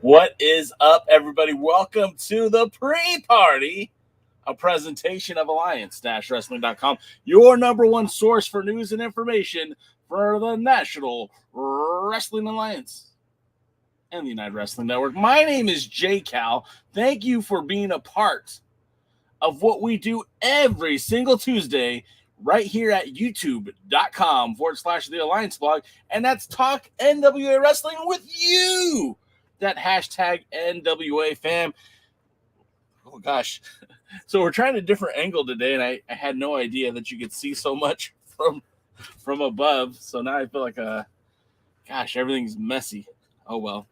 What is up, everybody? Welcome to the pre-party, a presentation of Alliance-Wrestling.com, your number one source for news and information for the National Wrestling Alliance and the United Wrestling Network. My name is J Cal. Thank you for being a part of what we do every single Tuesday right here at youtube.com/The Alliance Blog, and that's Talk NWA Wrestling with you. That hashtag NWA fam. Oh gosh. So we're trying a different angle today, and I had no idea that you could see so much from above. So now I feel like gosh, everything's messy. Oh well.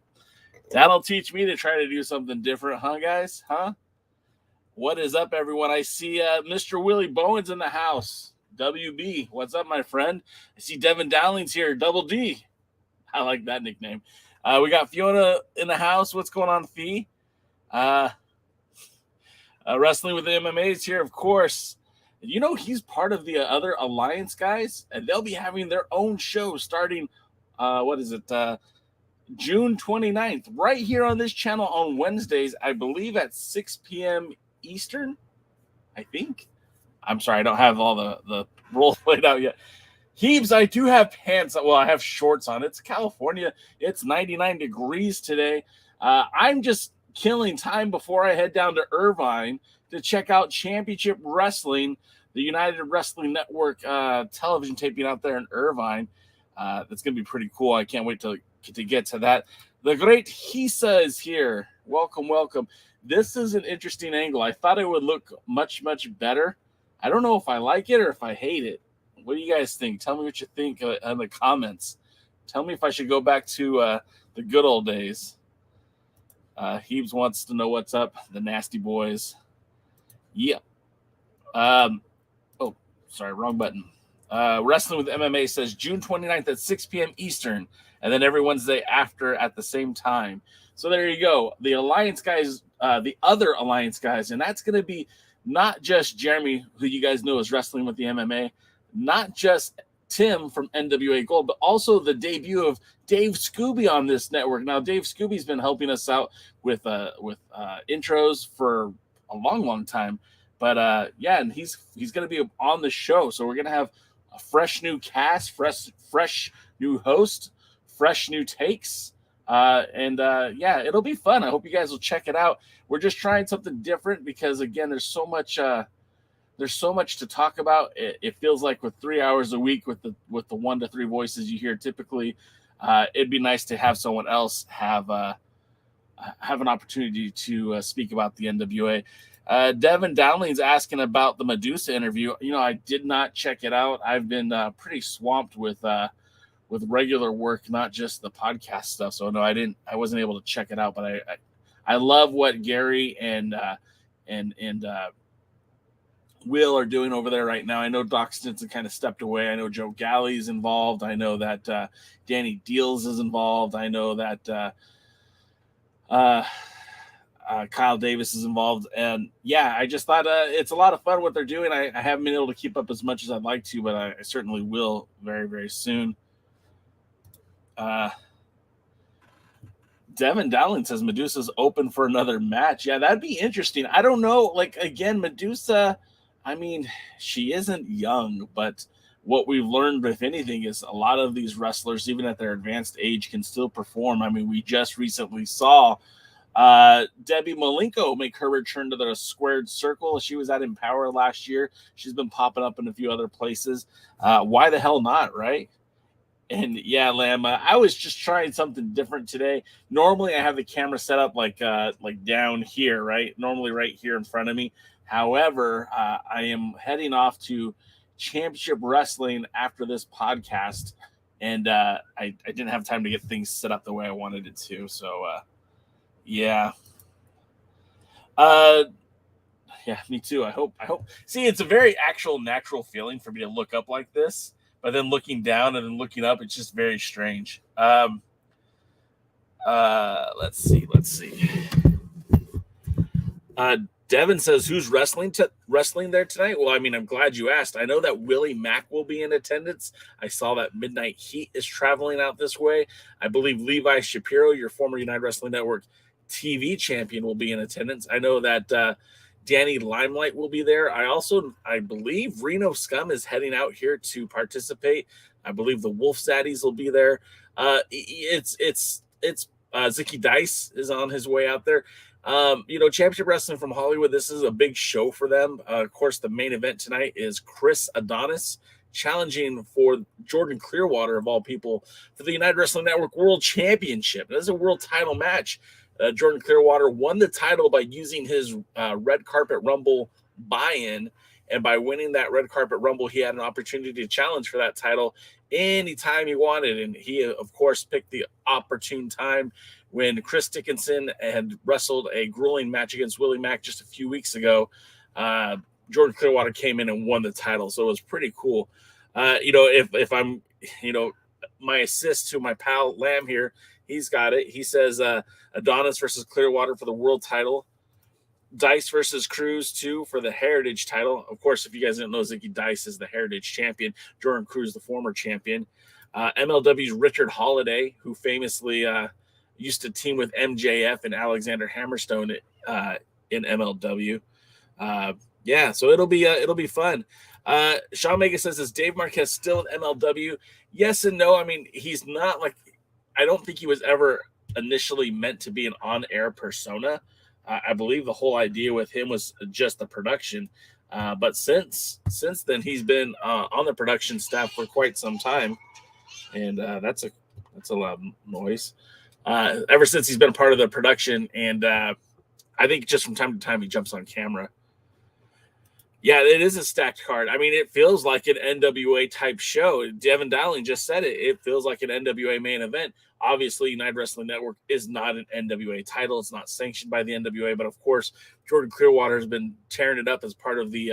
That'll teach me to try to do something different, huh guys? Huh? What is up, everyone? I see Mr. Willie Bowen's in the house. WB, what's up, my friend? I see Devin Dowling's here. Double D. I like that nickname. We got Fiona in the house. What's going on, Fee? Wrestling with the MMA's here, of course. You know, he's part of the other Alliance guys, and they'll be having their own show starting, June 29th, right here on this channel on Wednesdays, I believe at 6 p.m. Eastern, I think. I'm sorry, I don't have all the rules laid out yet. Heaves, I do have pants. Well, I have shorts on. It's California. It's 99 degrees today. I'm just killing time before I head down to Irvine to check out Championship Wrestling, the United Wrestling Network television taping out there in Irvine. That's going to be pretty cool. I can't wait to get to that. The great Hisa is here. Welcome, welcome. This is an interesting angle. I thought it would look much, much better. I don't know if I like it or if I hate it. What do you guys think? Tell me what you think in the comments. Tell me if I should go back to the good old days. Heaves wants to know what's up. The Nasty Boys. Yeah. Sorry, wrong button. Wrestling with MMA says June 29th at 6 p.m. Eastern, and then every Wednesday after at the same time. So there you go. The Alliance guys, the other Alliance guys, and that's going to be not just Jeremy, who you guys know is wrestling with the MMA, not just Tim from NWA Gold, but also the debut of Dave Scooby on this network. Now, Dave Scooby's been helping us out with intros for a long, long time. But and he's going to be on the show. So we're going to have a fresh new cast, fresh new host, fresh new takes. It'll be fun. I hope you guys will check it out. We're just trying something different because, again, there's so much to talk about. It feels like with 3 hours a week with the 1 to 3 voices you hear typically, it'd be nice to have someone else have an opportunity to speak about the NWA. Devin Downling's asking about the Medusa interview. You know, I did not check it out. I've been pretty swamped with regular work, not just the podcast stuff. So no, I wasn't able to check it out. But I love what Gary and Will are doing over there right now. I know Doc Stinson kind of stepped away. I know Joe Galley's involved. I know that Danny Deals is involved. I know that Kyle Davis is involved. And yeah, I just thought it's a lot of fun what they're doing. I haven't been able to keep up as much as I'd like to, but I certainly will very, very soon. Devin Dowling says Medusa's open for another match. Yeah, that'd be interesting. I don't know. Like, again, Medusa, I mean, she isn't young, but what we've learned, if anything, is a lot of these wrestlers, even at their advanced age, can still perform. I mean, we just recently saw Debbie Malenko make her return to the squared circle. She was at Empower last year. She's been popping up in a few other places. Why the hell not, right? And yeah, Lamb, I was just trying something different today. Normally I have the camera set up like down here, right? Normally right here in front of me. However, I am heading off to Championship Wrestling after this podcast, and I didn't have time to get things set up the way I wanted it to. So yeah. Yeah, me too. I hope. See, it's a very actual natural feeling for me to look up like this. But then looking down and then looking up, it's just very strange. Let's see. Devin says, who's wrestling there tonight? Well, I mean, I'm glad you asked. I know that Willie Mack will be in attendance. I saw that Midnight Heat is traveling out this way. I believe Levi Shapiro, your former United Wrestling Network TV champion, will be in attendance. I know that Danny Limelight will be there. I believe Reno Scum is heading out here to participate. I believe the Wolf Zaddies will be there. Zicky Dice is on his way out there. Championship Wrestling from Hollywood, this is a big show for them. Of course, the main event tonight is Chris Adonis challenging for Jordan Clearwater, of all people, for the United Wrestling Network World Championship. This is a world title match. Jordan Clearwater won the title by using his red carpet rumble buy-in. And by winning that red carpet rumble, he had an opportunity to challenge for that title anytime he wanted. And he, of course, picked the opportune time when Chris Dickinson had wrestled a grueling match against Willie Mack just a few weeks ago. Jordan Clearwater came in and won the title. So it was pretty cool. If I'm, my assist to my pal Lamb here, he's got it. He says Adonis versus Clearwater for the world title. Dice versus Cruz, too, for the Heritage title. Of course, if you guys didn't know, Zicky Dice is the Heritage champion. Jordan Cruz, the former champion. MLW's Richard Holiday, who famously used to team with MJF and Alexander Hammerstone in MLW. So it'll be fun. Sean Mega says, is Dave Marquez still in MLW? Yes and no. I mean, he's not I don't think he was ever initially meant to be an on-air persona. I believe the whole idea with him was just the production. But since then, he's been on the production staff for quite some time. And that's a loud noise. Ever since he's been a part of the production. And I think just from time to time, he jumps on camera. Yeah, it is a stacked card. I mean, it feels like an NWA type show. Devin Dowling just said it. It feels like an NWA main event. Obviously, United Wrestling Network is not an NWA title. It's not sanctioned by the NWA. But, of course, Jordan Clearwater has been tearing it up as part of the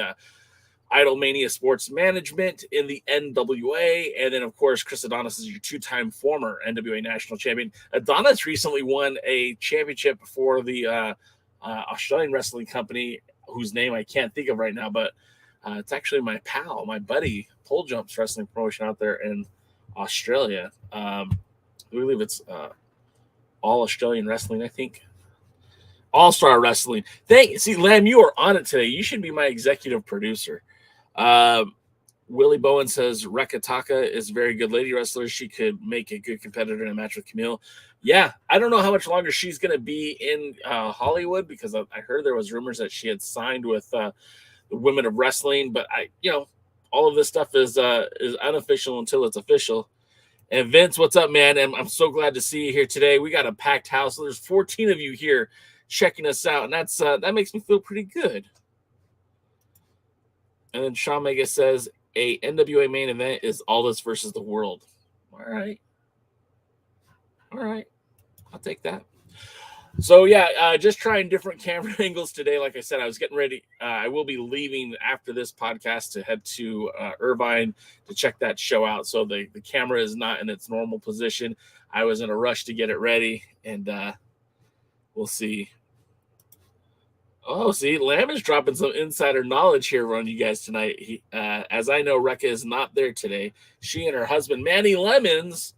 Idolmania Sports Management in the NWA. And then, of course, Chris Adonis is your two-time former NWA national champion. Adonis recently won a championship for the Australian wrestling company, whose name I can't think of right now, but it's actually my pal, my buddy, Pole Jumps Wrestling Promotion out there in Australia. I believe it's All Australian Wrestling, I think. All-Star Wrestling. See, Lamb, you are on it today. You should be my executive producer. Willie Bowen says, Rekka Taka is a very good lady wrestler. She could make a good competitor in a match with Kamille. Yeah, I don't know how much longer she's going to be in Hollywood, because I heard there was rumors that she had signed with the Women of Wrestling, but all of this stuff is unofficial until it's official. And Vince, what's up, man? And I'm so glad to see you here today. We got a packed house. There's 14 of you here checking us out, and that makes me feel pretty good. And then Sean Mega says, a NWA main event is Aldis versus the World. All right. I'll take that. So, just trying different camera angles today. Like I said, I was getting ready. I will be leaving after this podcast to head to Irvine to check that show out. So the camera is not in its normal position. I was in a rush to get it ready, and we'll see. Oh, see, Lamb is dropping some insider knowledge here on you guys tonight. As I know, Rekka is not there today. She and her husband, Manny Lemons,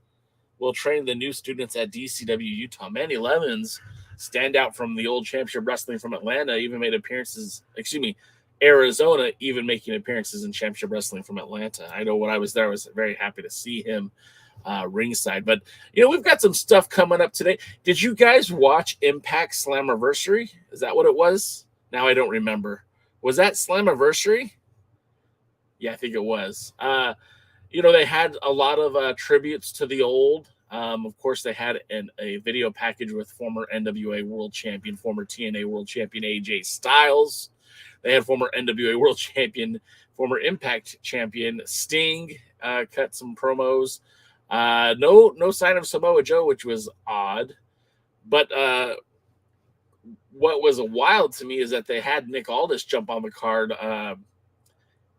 will train the new students at DCW Utah. Manny Lemons stand out from the old championship wrestling from Atlanta, even made appearances, Arizona, even making appearances in championship wrestling from Atlanta. I know when I was there, I was very happy to see him ringside. But, we've got some stuff coming up today. Did you guys watch Impact Slammiversary? Is that what it was? Now I don't remember. Was that Slammiversary? Yeah, I think it was. They had a lot of tributes to the old. Of course, they had a video package with former NWA World Champion, former TNA World Champion AJ Styles. They had former NWA World Champion, former Impact Champion Sting cut some promos. No sign of Samoa Joe, which was odd. But what was wild to me is that they had Nick Aldis jump on the card.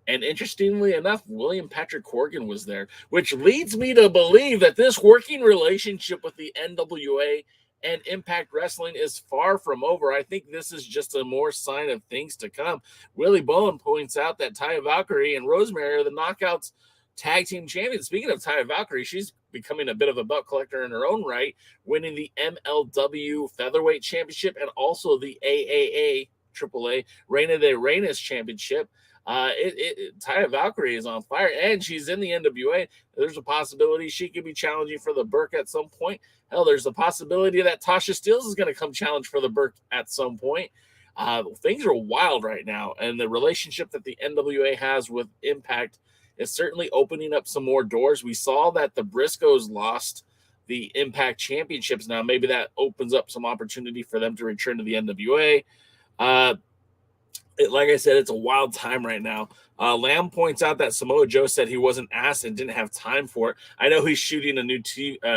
And interestingly enough, William Patrick Corgan was there, which leads me to believe that this working relationship with the NWA and Impact Wrestling is far from over. I think this is just a more sign of things to come. Willie Bowen points out that Taya Valkyrie and Rosemary are the Knockouts tag team champions. Speaking of Taya Valkyrie, she's becoming a bit of a belt collector in her own right, winning the MLW Featherweight Championship and also the AAA Reina de Reinas Championship. Taya Valkyrie is on fire, and she's in the NWA. There's a possibility she could be challenging for the Burke at some point. Hell, there's a possibility that Tasha Steelz is going to come challenge for the Burke at some point. Things are wild right now, and the relationship that the NWA has with Impact is certainly opening up some more doors. We saw that the Briscoes lost the Impact Championships. Now, maybe that opens up some opportunity for them to return to the NWA. like I said, it's a wild time right now. Lamb points out that Samoa Joe said he wasn't asked and didn't have time for it. I know he's shooting a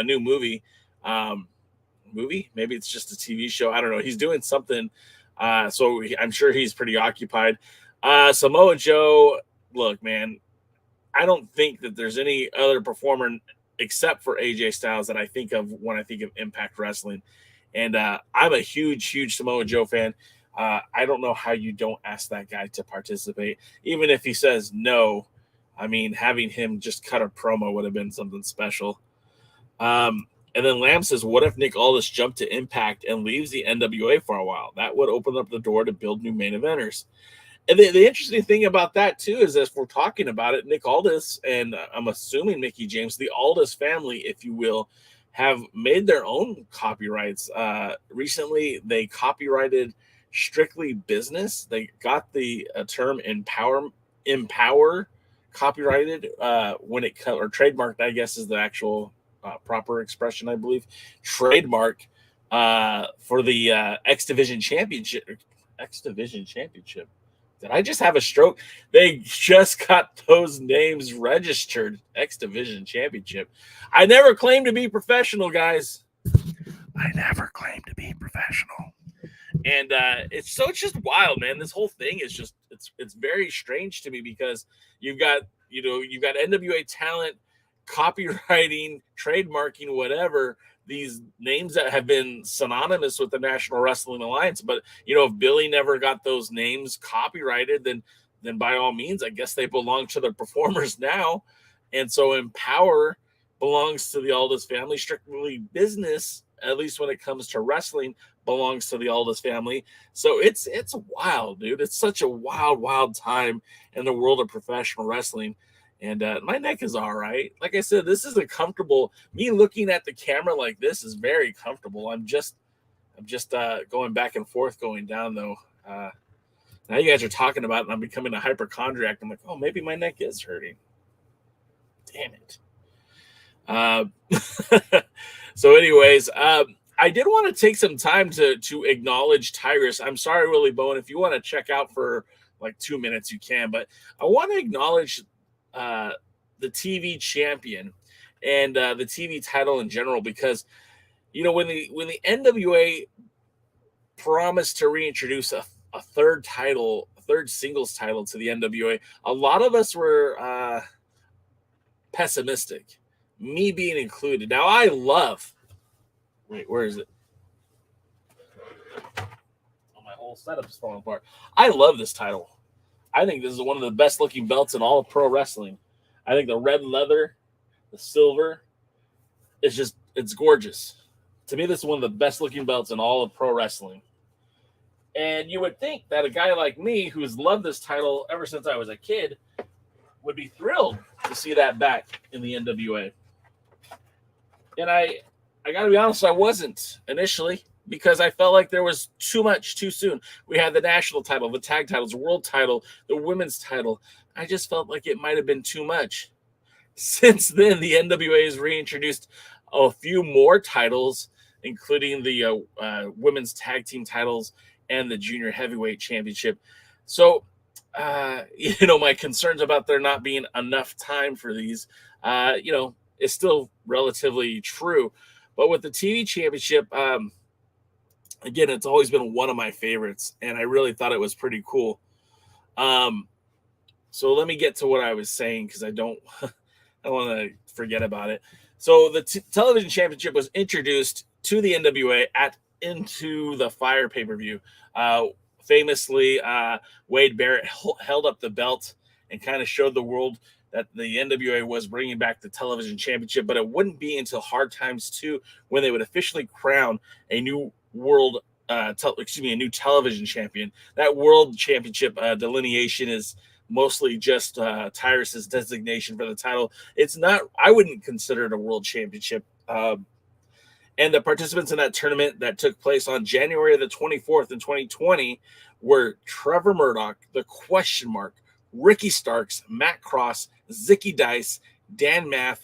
new movie. Maybe it's just a TV show. I don't know. He's doing something. So I'm sure he's pretty occupied. Samoa Joe, look, man, I don't think that there's any other performer except for AJ Styles that I think of when I think of Impact Wrestling. And I'm a huge Samoa Joe fan. I don't know how you don't ask that guy to participate. Even if he says no, I mean, having him just cut a promo would have been something special. And then Lamb says, what if Nick Aldis jumped to Impact and leaves the NWA for a while? That would open up the door to build new main eventers. And the interesting thing about that, too, is as we're talking about it, Nick Aldis, and I'm assuming Mickie James, the Aldis family, if you will, have made their own copyrights. Recently, they copyrighted Strictly Business. They got the term empower copyrighted when it or trademarked, I guess is the actual proper expression, I believe. Trademark for the X Division Championship. Did I just have a stroke? They just got those names registered. X Division Championship. I never claimed to be professional, guys. I never claimed to be professional. And it's just wild, man. This whole thing is just it's very strange to me because you've got NWA talent copywriting, trademarking, whatever, these names that have been synonymous with the National Wrestling Alliance. But if Billy never got those names copyrighted, then by all means, I guess they belong to the performers now. And so Empower belongs to the Aldis family. Strictly Business, at least when it comes to wrestling, belongs to the Aldis family. So it's wild, dude. It's such a wild time in the world of professional wrestling. And my neck is all right. Like I said, this is a comfortable. Me looking at the camera like this is very comfortable. I'm just going back and forth, going down though. Now you guys are talking about it, and I'm becoming a hypochondriac. I'm like, oh, maybe my neck is hurting. Damn it. So, anyways, I did want to take some time to acknowledge Tyrus. I'm sorry, Willie Bowen. If you want to check out for like 2 minutes, you can. But I want to acknowledge the TV champion and the TV title in general, because when the NWA promised to reintroduce a third singles title to the NWA, a lot of us were pessimistic, me being included. Now I love. Wait, where is it? Oh, my whole setup's falling apart. I love this title. I think this is one of the best looking belts in all of pro wrestling. I think the red leather, the silver, it's gorgeous. To me, this is one of the best looking belts in all of pro wrestling. And you would think that a guy like me, who's loved this title ever since I was a kid, would be thrilled to see that back in the NWA. And I got to be honest, I wasn't initially, because I felt like there was too much too soon. We had the national title, the tag titles, world title, the women's title. I just felt like it might have been too much. Since then, the NWA has reintroduced a few more titles, including the women's tag team titles and the junior heavyweight championship. So, my concerns about there not being enough time for these, is still relatively true. But with the TV championship, again, it's always been one of my favorites, and I really thought it was pretty cool. So let me get to what I was saying, because I don't want to forget about it. So the television championship was introduced to the NWA at Into the Fire pay-per-view. Famously, Wade Barrett held up the belt and kind of showed the world that the NWA was bringing back the television championship, but it wouldn't be until Hard Times 2 when they would officially crown a new world, a new television champion. That world championship delineation is mostly just Tyrus's designation for the title. It's not, I wouldn't consider it a world championship. And the participants in that tournament that took place on January the 24th in 2020 were Trevor Murdoch, The Question Mark, Ricky Starks, Matt Cross, Zicky Dice, Dan Maff,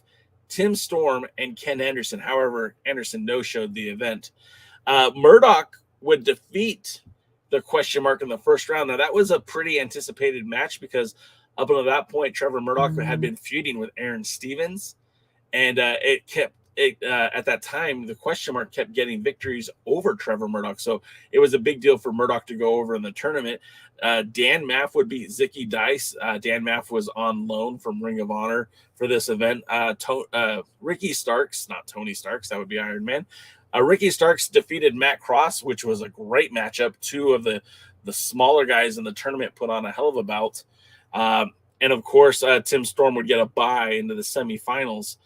Tim Storm, and Ken Anderson. However, Anderson no-showed the event. Murdoch would defeat the question mark in the first round. Now, that was a pretty anticipated match because up until that point, Trevor Murdoch had been feuding with Aaron Stevens, and at that time, the question mark kept getting victories over Trevor Murdoch. So it was a big deal for Murdoch to go over in the tournament. Dan Maff would beat Zicky Dice. Dan Maff was on loan from Ring of Honor for this event. Ricky Starks, not Tony Starks, that would be Iron Man. Ricky Starks defeated Matt Cross, which was a great matchup. Two of the smaller guys in the tournament put on a hell of a bout. And of course, Tim Storm would get a bye into the semifinals.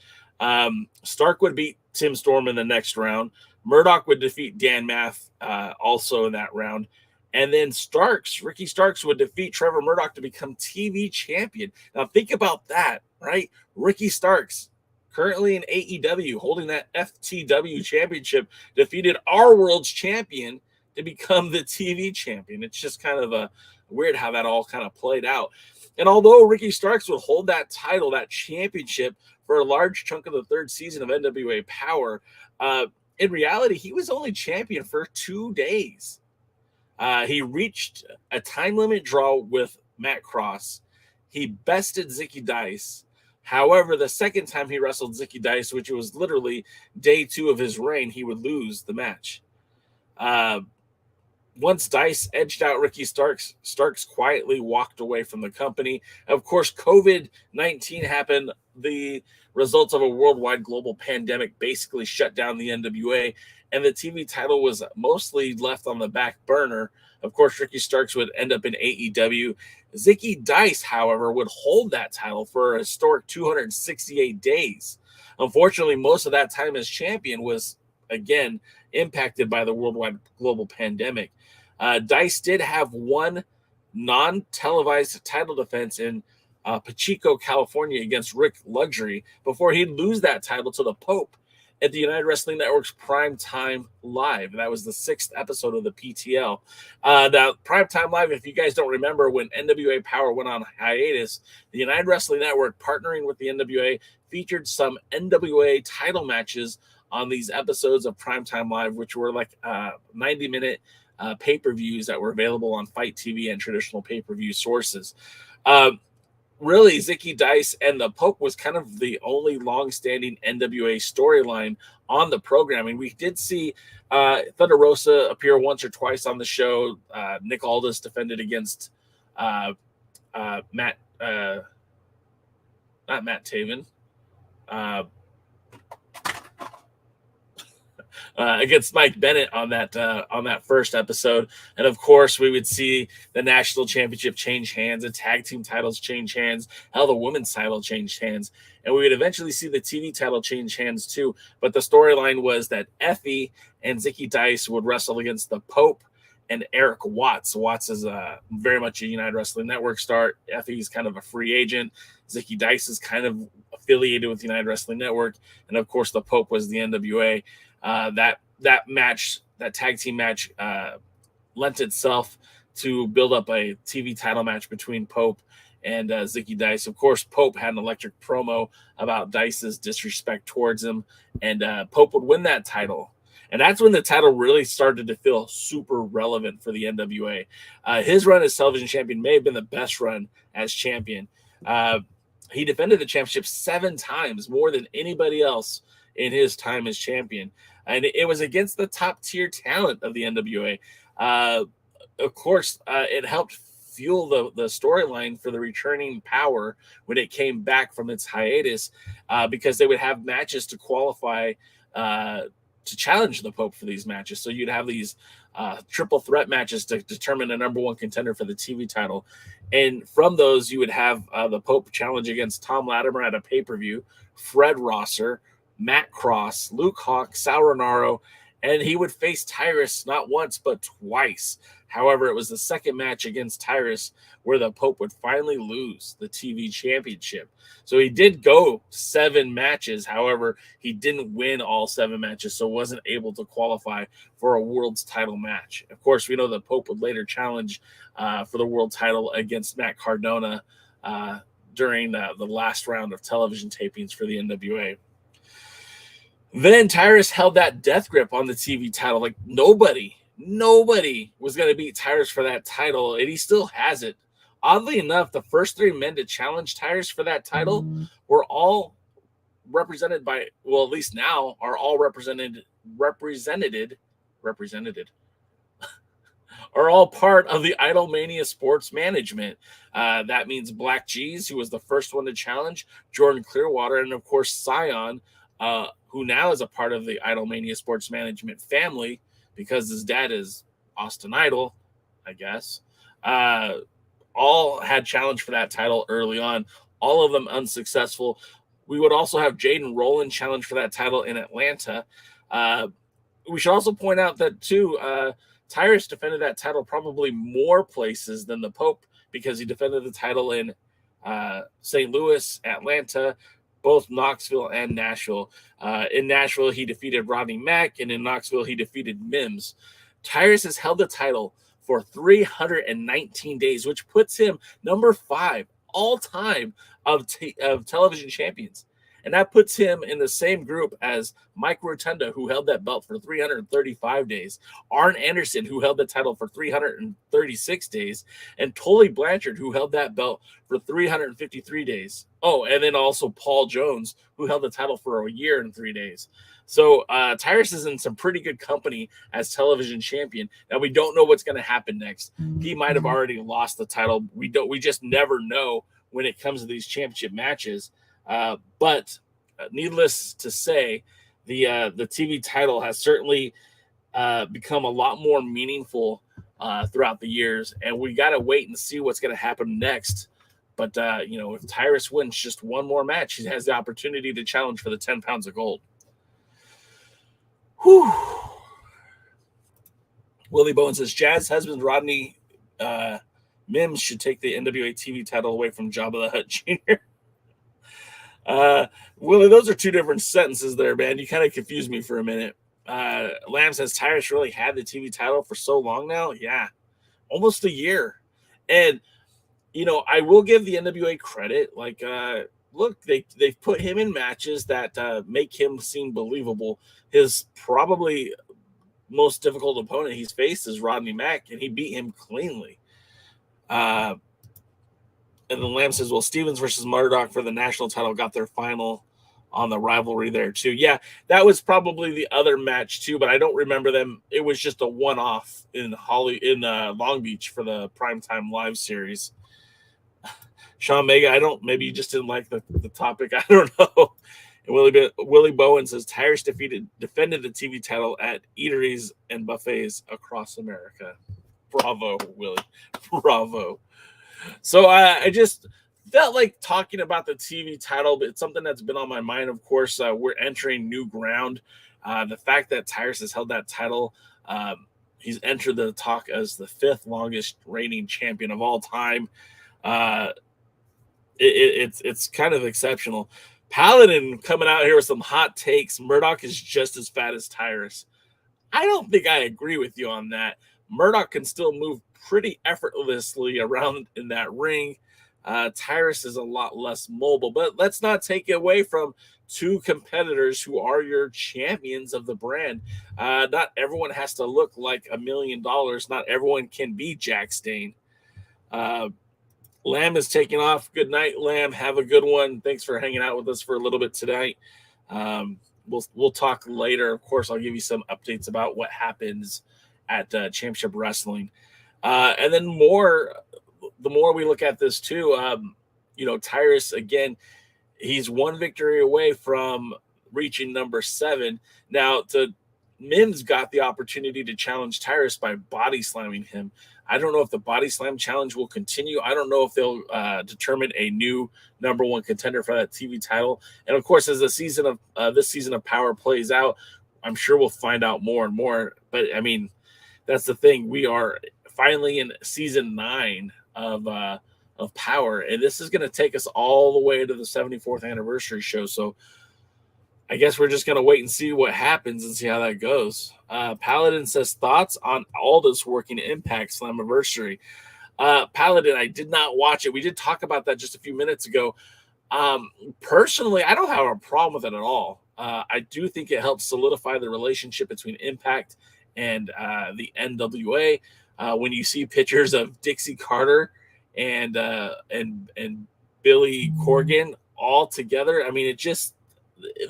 Stark would beat Tim Storm in the next round. Murdoch would defeat Dan Maff also in that round. And then Ricky Starks would defeat Trevor Murdoch to become TV champion. Now think about that, right? Ricky Starks, currently in AEW, holding that FTW championship, defeated our world's champion to become the TV champion. It's just kind of weird how that all kind of played out. And although Ricky Starks would hold that title, that championship, for a large chunk of the third season of NWA Power, in reality, he was only champion for 2 days. He reached a time limit draw with Matt Cross. He bested Zicky Dice. However, the second time he wrestled Zicky Dice, which was literally day 2 of his reign, he would lose the match. Once Dice edged out Ricky Starks, Starks quietly walked away from the company. Of course, COVID-19 happened. The results of a worldwide global pandemic basically shut down the NWA, and the TV title was mostly left on the back burner. Of course, Ricky Starks would end up in AEW. Zicky Dice, however, would hold that title for a historic 268 days. Unfortunately, most of that time as champion was, again, impacted by the worldwide global pandemic. Dice did have one non-televised title defense in Pacheco, California against Rick Luxury before he'd lose that title to the Pope at the United Wrestling Network's Prime Time Live. That was the 6th episode of the PTL. Now, Prime Time Live, if you guys don't remember, when NWA Power went on hiatus, the United Wrestling Network, partnering with the NWA, featured some NWA title matches on these episodes of Prime Time Live, which were like 90-minute pay-per-views that were available on Fight TV and traditional pay-per-view sources. Really, Zicky Dice and the Pope was kind of the only long-standing NWA storyline on the programming. We did see Thunder Rosa appear once or twice on the show. Nick Aldis defended against not Matt Taven. Against Mike Bennett on that first episode. And of course, we would see the national championship change hands, the tag team titles change hands, hell, the women's title changed hands. And we would eventually see the TV title change hands too. But the storyline was that Effie and Zicky Dice would wrestle against the Pope and Eric Watts. Watts is very much a United Wrestling Network star. Effie's kind of a free agent. Zicky Dice is kind of affiliated with United Wrestling Network. And of course, the Pope was the NWA. That match, that tag team match, lent itself to build up a TV title match between Pope and Zicky Dice. Of course, Pope had an electric promo about Dice's disrespect towards him, and Pope would win that title. And that's when the title really started to feel super relevant for the NWA. His run as television champion may have been the best run as champion. He defended the championship 7 times, more than anybody else in his time as champion. And it was against the top tier talent of the NWA. Of course, it helped fuel the storyline for the returning Power when it came back from its hiatus, because they would have matches to qualify to challenge the Pope for these matches. So you'd have these triple threat matches to determine a number 1 contender for the TV title. And from those, you would have the Pope challenge against Tom Latimer at a pay-per-view, Fred Rosser, Matt Cross, Luke Hawk, Sal Renaro, and he would face Tyrus not once but twice. However, it was the second match against Tyrus where the Pope would finally lose the TV championship. So he did go 7 matches. However, he didn't win all 7 matches, so wasn't able to qualify for a world's title match. Of course, we know the Pope would later challenge for the world title against Matt Cardona during the last round of television tapings for the NWA. Then Tyrus held that death grip on the TV title like nobody nobody was going to beat Tyrus for that title, and he still has it. Oddly enough, the first 3 men to challenge Tyrus for that title were all represented by, well, at least now, are all represented are all part of the Idolmania Sports Management. That means Black G's, who was the first one to challenge, Jordan Clearwater, and of course Cyon, who now is a part of the Idolmania Sports Management family because his dad is Austin Idol, I guess. All had challenged for that title early on, all of them unsuccessful. We would also have Jaden Rowland challenge for that title in Atlanta. We should also point out that, too, Tyrus defended that title probably more places than the Pope because he defended the title in St. Louis, Atlanta, both Knoxville and Nashville. In Nashville, he defeated Rodney Mack, and in Knoxville, he defeated Mims. Tyrus has held the title for 319 days, which puts him number 5 all-time of television champions. And that puts him in the same group as Mike Rotunda, who held that belt for 335 days, Arn Anderson, who held the title for 336 days, and Tully Blanchard, who held that belt for 353 days. Oh, and then also Paul Jones, who held the title for a year and 3 days. So Tyrus is in some pretty good company as television champion. Now, we don't know what's going to happen next. He might have already lost the title. We just never know when it comes to these championship matches. But needless to say, the TV title has certainly become a lot more meaningful throughout the years, and we got to wait and see what's going to happen next. But if Tyrus wins just one more match, he has the opportunity to challenge for the 10 pounds of gold. Whew. Willie Bowen says Jazz husband Rodney Mims should take the NWA TV title away from Jabba the Hutt Jr. Willie, those are 2 different sentences there, man. You kind of confused me for a minute. Lamb says Tyrus really had the TV title for so long now. Yeah, almost a year. And, I will give the NWA credit. Like, look, they've put him in matches that make him seem believable. His probably most difficult opponent he's faced is Rodney Mack, and he beat him cleanly. And then Lamb says, well, Stevens versus Murdoch for the national title got their final on the rivalry there, too. Yeah, that was probably the other match, too, but I don't remember them. It was just a one-off in Long Beach for the Primetime Live series. Sean Mega, maybe you just didn't like the topic. I don't know. And Willie Bowen says, Tyrus defended the TV title at eateries and buffets across America. Bravo, Willie. Bravo. So I just felt like talking about the TV title, but it's something that's been on my mind. Of course, we're entering new ground. The fact that Tyrus has held that title, he's entered the talk as the 5th longest reigning champion of all time. It's kind of exceptional. Paladin coming out here with some hot takes. Murdoch is just as fat as Tyrus. I don't think I agree with you on that. Murdoch can still move pretty effortlessly around in that ring. Tyrus is a lot less mobile, but let's not take it away from 2 competitors who are your champions of the brand. Not everyone has to look like $1 million. Not everyone can be Jax Dane. Lamb is taking off. Good night, Lamb. Have a good one. Thanks for hanging out with us for a little bit tonight. We'll talk later. Of course, I'll give you some updates about what happens at Championship Wrestling. And then the more we look at this too, Tyrus, again, he's 1 victory away from reaching number 7. Now, Mims got the opportunity to challenge Tyrus by body slamming him. I don't know if the body slam challenge will continue. I don't know if they'll determine a new number 1 contender for that TV title. And of course, as the season of this season of Power plays out, I'm sure we'll find out more and more. But I mean, that's the thing. We are finally in season 9 of Power, and this is going to take us all the way to the 74th anniversary show. So I guess we're just going to wait and see what happens and see how that goes. Paladin says, thoughts on Aldis working Impact Slammiversary. Paladin, I did not watch it. We did talk about that just a few minutes ago. Personally, I don't have a problem with it at all. I do think it helps solidify the relationship between Impact and the NWA. When you see pictures of Dixie Carter and Billy Corgan all together, I mean,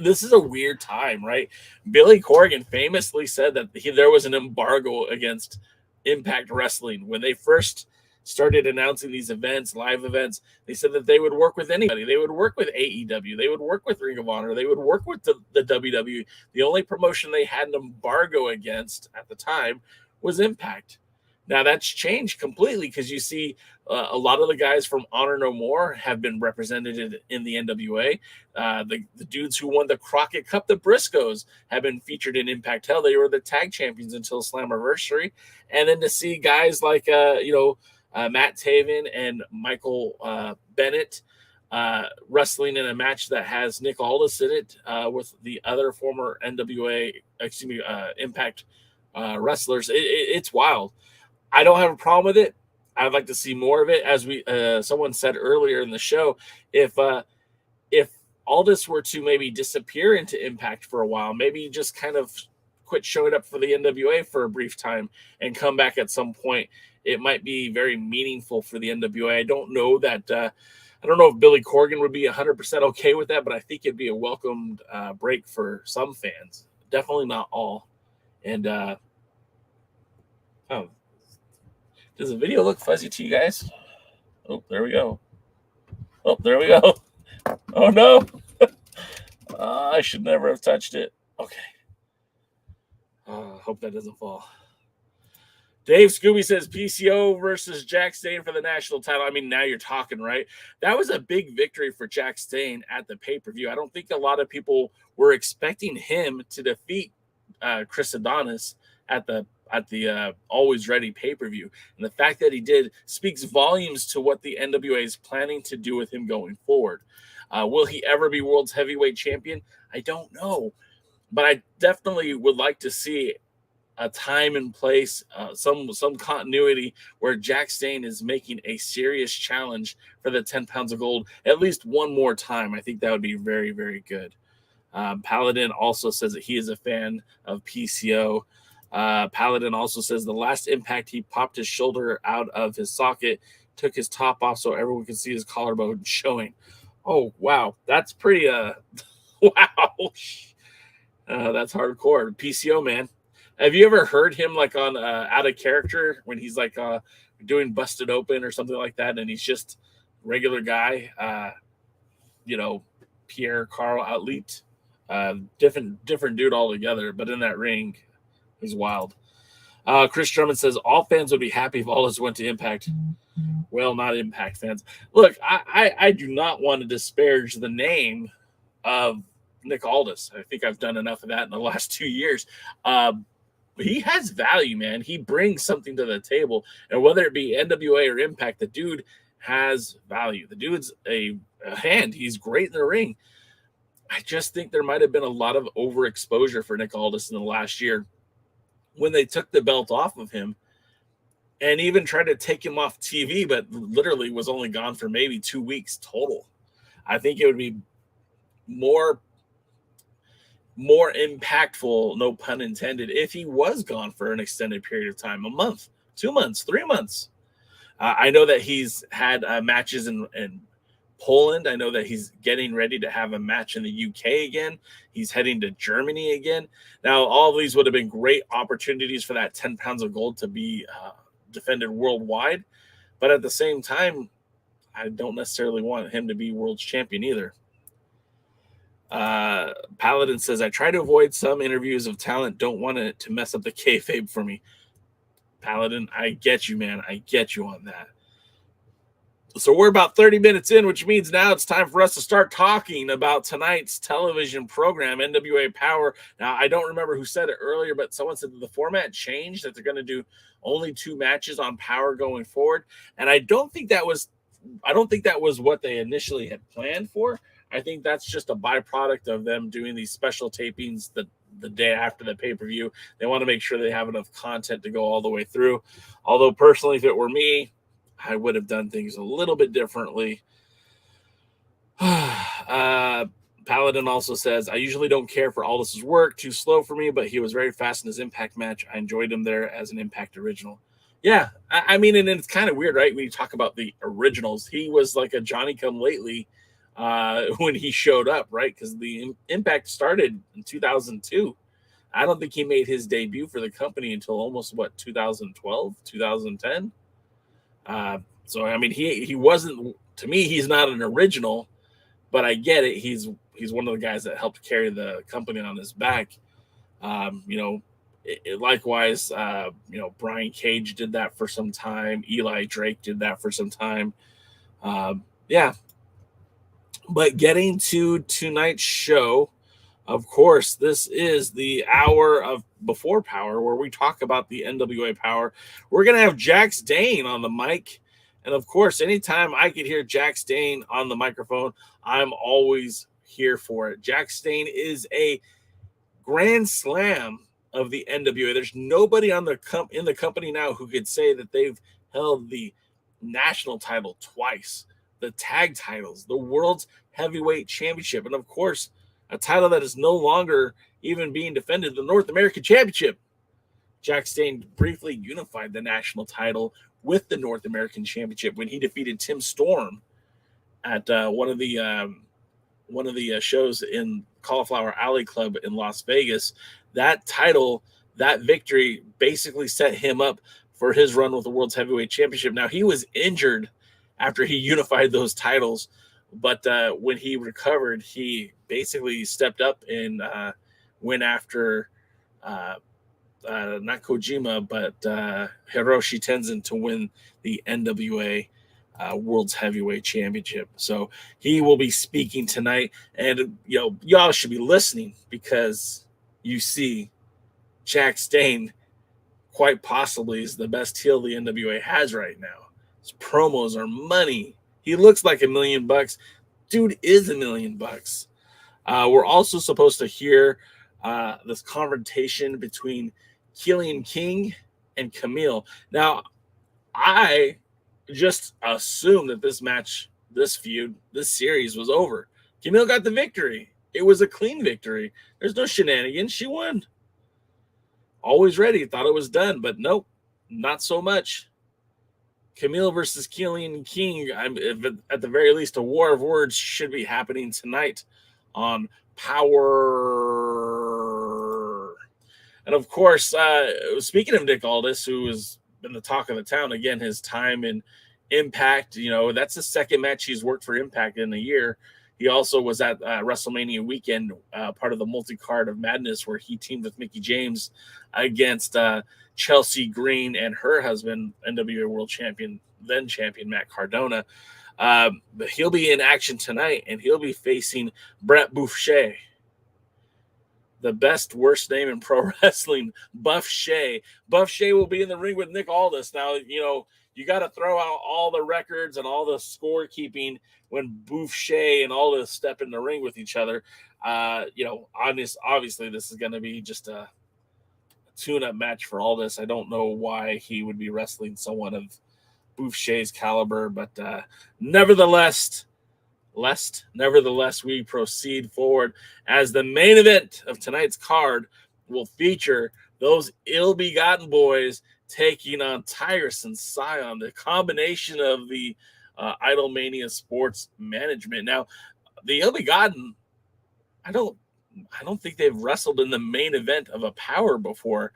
this is a weird time, right? Billy Corgan famously said that there was an embargo against Impact Wrestling when they first started announcing these events, live events. They said that they would work with anybody. They would work with AEW. They would work with Ring of Honor. They would work with the WWE. The only promotion they had an embargo against at the time was Impact. Now that's changed completely because you see a lot of the guys from Honor No More have been represented in the NWA. The dudes who won the Crockett Cup, the Briscoes, have been featured in Impact Hell. They were the tag champions until Slammiversary. And then to see guys like, Matt Taven and Michael Bennett wrestling in a match that has Nick Aldis in it with the other former Impact wrestlers. It's wild. I don't have a problem with it. I'd like to see more of it. As someone said earlier in the show, if Aldis were to maybe disappear into Impact for a while, maybe just kind of quit showing up for the NWA for a brief time and come back at some point, it might be very meaningful for the NWA. I don't know if Billy Corgan would be 100% okay with that, but I think it'd be a welcomed break for some fans. Definitely not all. And does the video look fuzzy to you guys? Oh, there we go. Oh, no. I should never have touched it. Okay. Hope that doesn't fall. Dave Scooby says PCO versus Jax Dane for the national title. I mean, now you're talking, right? That was a big victory for Jax Dane at the pay-per-view. I don't think a lot of people were expecting him to defeat Chris Adonis at the Alwayz Ready pay-per-view. And the fact that he did speaks volumes to what the NWA is planning to do with him going forward. Will he ever be World's Heavyweight Champion? I don't know. But I definitely would like to see a time and place, some continuity where Jax Dane is making a serious challenge for the 10 pounds of gold at least one more time. I think that would be very, very good. Paladin also says that he is a fan of PCO. Paladin also says the last Impact, he popped his shoulder out of his socket, took his top off so everyone could see his collarbone showing. Oh, wow. That's pretty, wow. That's hardcore. PCO, man. Have you ever heard him like on Out of Character when he's like doing Busted Open or something like that, and he's just regular guy, Pierre Carl Outlet, different dude altogether, but in that ring, he's wild. Chris Drummond says all fans would be happy if Aldis went to Impact. Well, not Impact fans. Look, I do not want to disparage the name of Nick Aldis. I think I've done enough of that in the last 2 years. He has value, man. He brings something to the table. And whether it be NWA or Impact, the dude has value. The dude's a hand. He's great in the ring. I just think there might have been a lot of overexposure for Nick Aldis in the last year when they took the belt off of him and even tried to take him off TV, but literally was only gone for maybe 2 weeks total. I think it would be more impactful, no pun intended, if he was gone for an extended period of time, a month, 2 months, 3 months. I know that he's had matches in Poland. I know that he's getting ready to have a match in the UK again. He's heading to Germany again. Now, all of these would have been great opportunities for that 10 pounds of gold to be defended worldwide. But at the same time, I don't necessarily want him to be world's champion either. Paladin says, I try to avoid some interviews of talent. Don't want it to mess up the kayfabe for me. Paladin, I get you, man. I get you on that. So we're about 30 minutes in, which means now it's time for us to start talking about tonight's television program, NWA Power. Now, I don't remember who said it earlier, but someone said that the format changed, that they're going to do only 2 matches on Power going forward. And I don't think that was what they initially had planned for. I think that's just a byproduct of them doing these special tapings the day after the pay-per-view. They want to make sure they have enough content to go all the way through. Although personally, if it were me, I would have done things a little bit differently. Paladin also says, I usually don't care for Aldis' work, too slow for me, but he was very fast in his Impact match. I enjoyed him there as an Impact original. Yeah, I mean, and it's kind of weird, right? When you talk about the originals, he was like a Johnny-come-lately when he showed up, right? Because the Impact started in 2002. I don't think he made his debut for the company until almost, 2012, 2010? So, I mean, he wasn't, to me, he's not an original, but I get it. He's one of the guys that helped carry the company on his back. Likewise, Brian Cage did that for some time. Eli Drake did that for some time. Yeah. But getting to tonight's show, of course, this is the hour of Before Power, where we talk about the NWA Power. We're going to have Jax Dane on the mic. And, of course, anytime I could hear Jax Dane on the microphone, I'm always here for it. Jax Dane is a Grand Slam of the NWA. There's nobody in the company now who could say that they've held the national title twice, the tag titles, the World's Heavyweight Championship, and of course, a title that is no longer even being defended, the North American Championship. Jax Dane briefly unified the national title with the North American Championship when he defeated Tim Storm at one of the shows in Cauliflower Alley Club in Las Vegas. That title, that victory, basically set him up for his run with the World's Heavyweight Championship. Now, he was injured after he unified those titles, but when he recovered, he basically stepped up and went after not Kojima, but Hiroshi Tenzan to win the NWA World's Heavyweight Championship. So he will be speaking tonight, and y'all should be listening, because you see Jax Dane quite possibly is the best heel the NWA has right now. His promos are money. He looks like $1 million. Dude is $1 million. We're also supposed to hear this confrontation between KiLynn King and Kamille. Now, I just assumed that this match, this feud, this series was over. Kamille got the victory. It was a clean victory. There's no shenanigans. She won. Alwayz Ready. Thought it was done, but nope, not so much. Kamille versus KiLynn King. At the very least, a war of words should be happening tonight on POWERRR. And of course, speaking of Nick Aldis, who has been the talk of the town, again, his time in Impact, that's the second match he's worked for Impact in a year. He also was at WrestleMania weekend, part of the multi-card of madness, where he teamed with Mickie James against Chelsea Green and her husband, NWA World Champion, then champion Matt Cardona. But he'll be in action tonight, and he'll be facing Brett Buffshay. The best, worst name in pro wrestling, Buffshay. Buffshay will be in the ring with Nick Aldis. Now, you got to throw out all the records and all the scorekeeping when Buffshay and Aldis step in the ring with each other. Obviously, this is going to be just a tune-up match for Aldis. I don't know why he would be wrestling someone of Buffshay's caliber, but nevertheless, we proceed forward as the main event of tonight's card will feature those Ill Begotten boys taking on Tyrus and Cyon, the combination of the Idolmania Sports Management. Now, the Ill Begotten, I don't think they've wrestled in the main event of a Power before.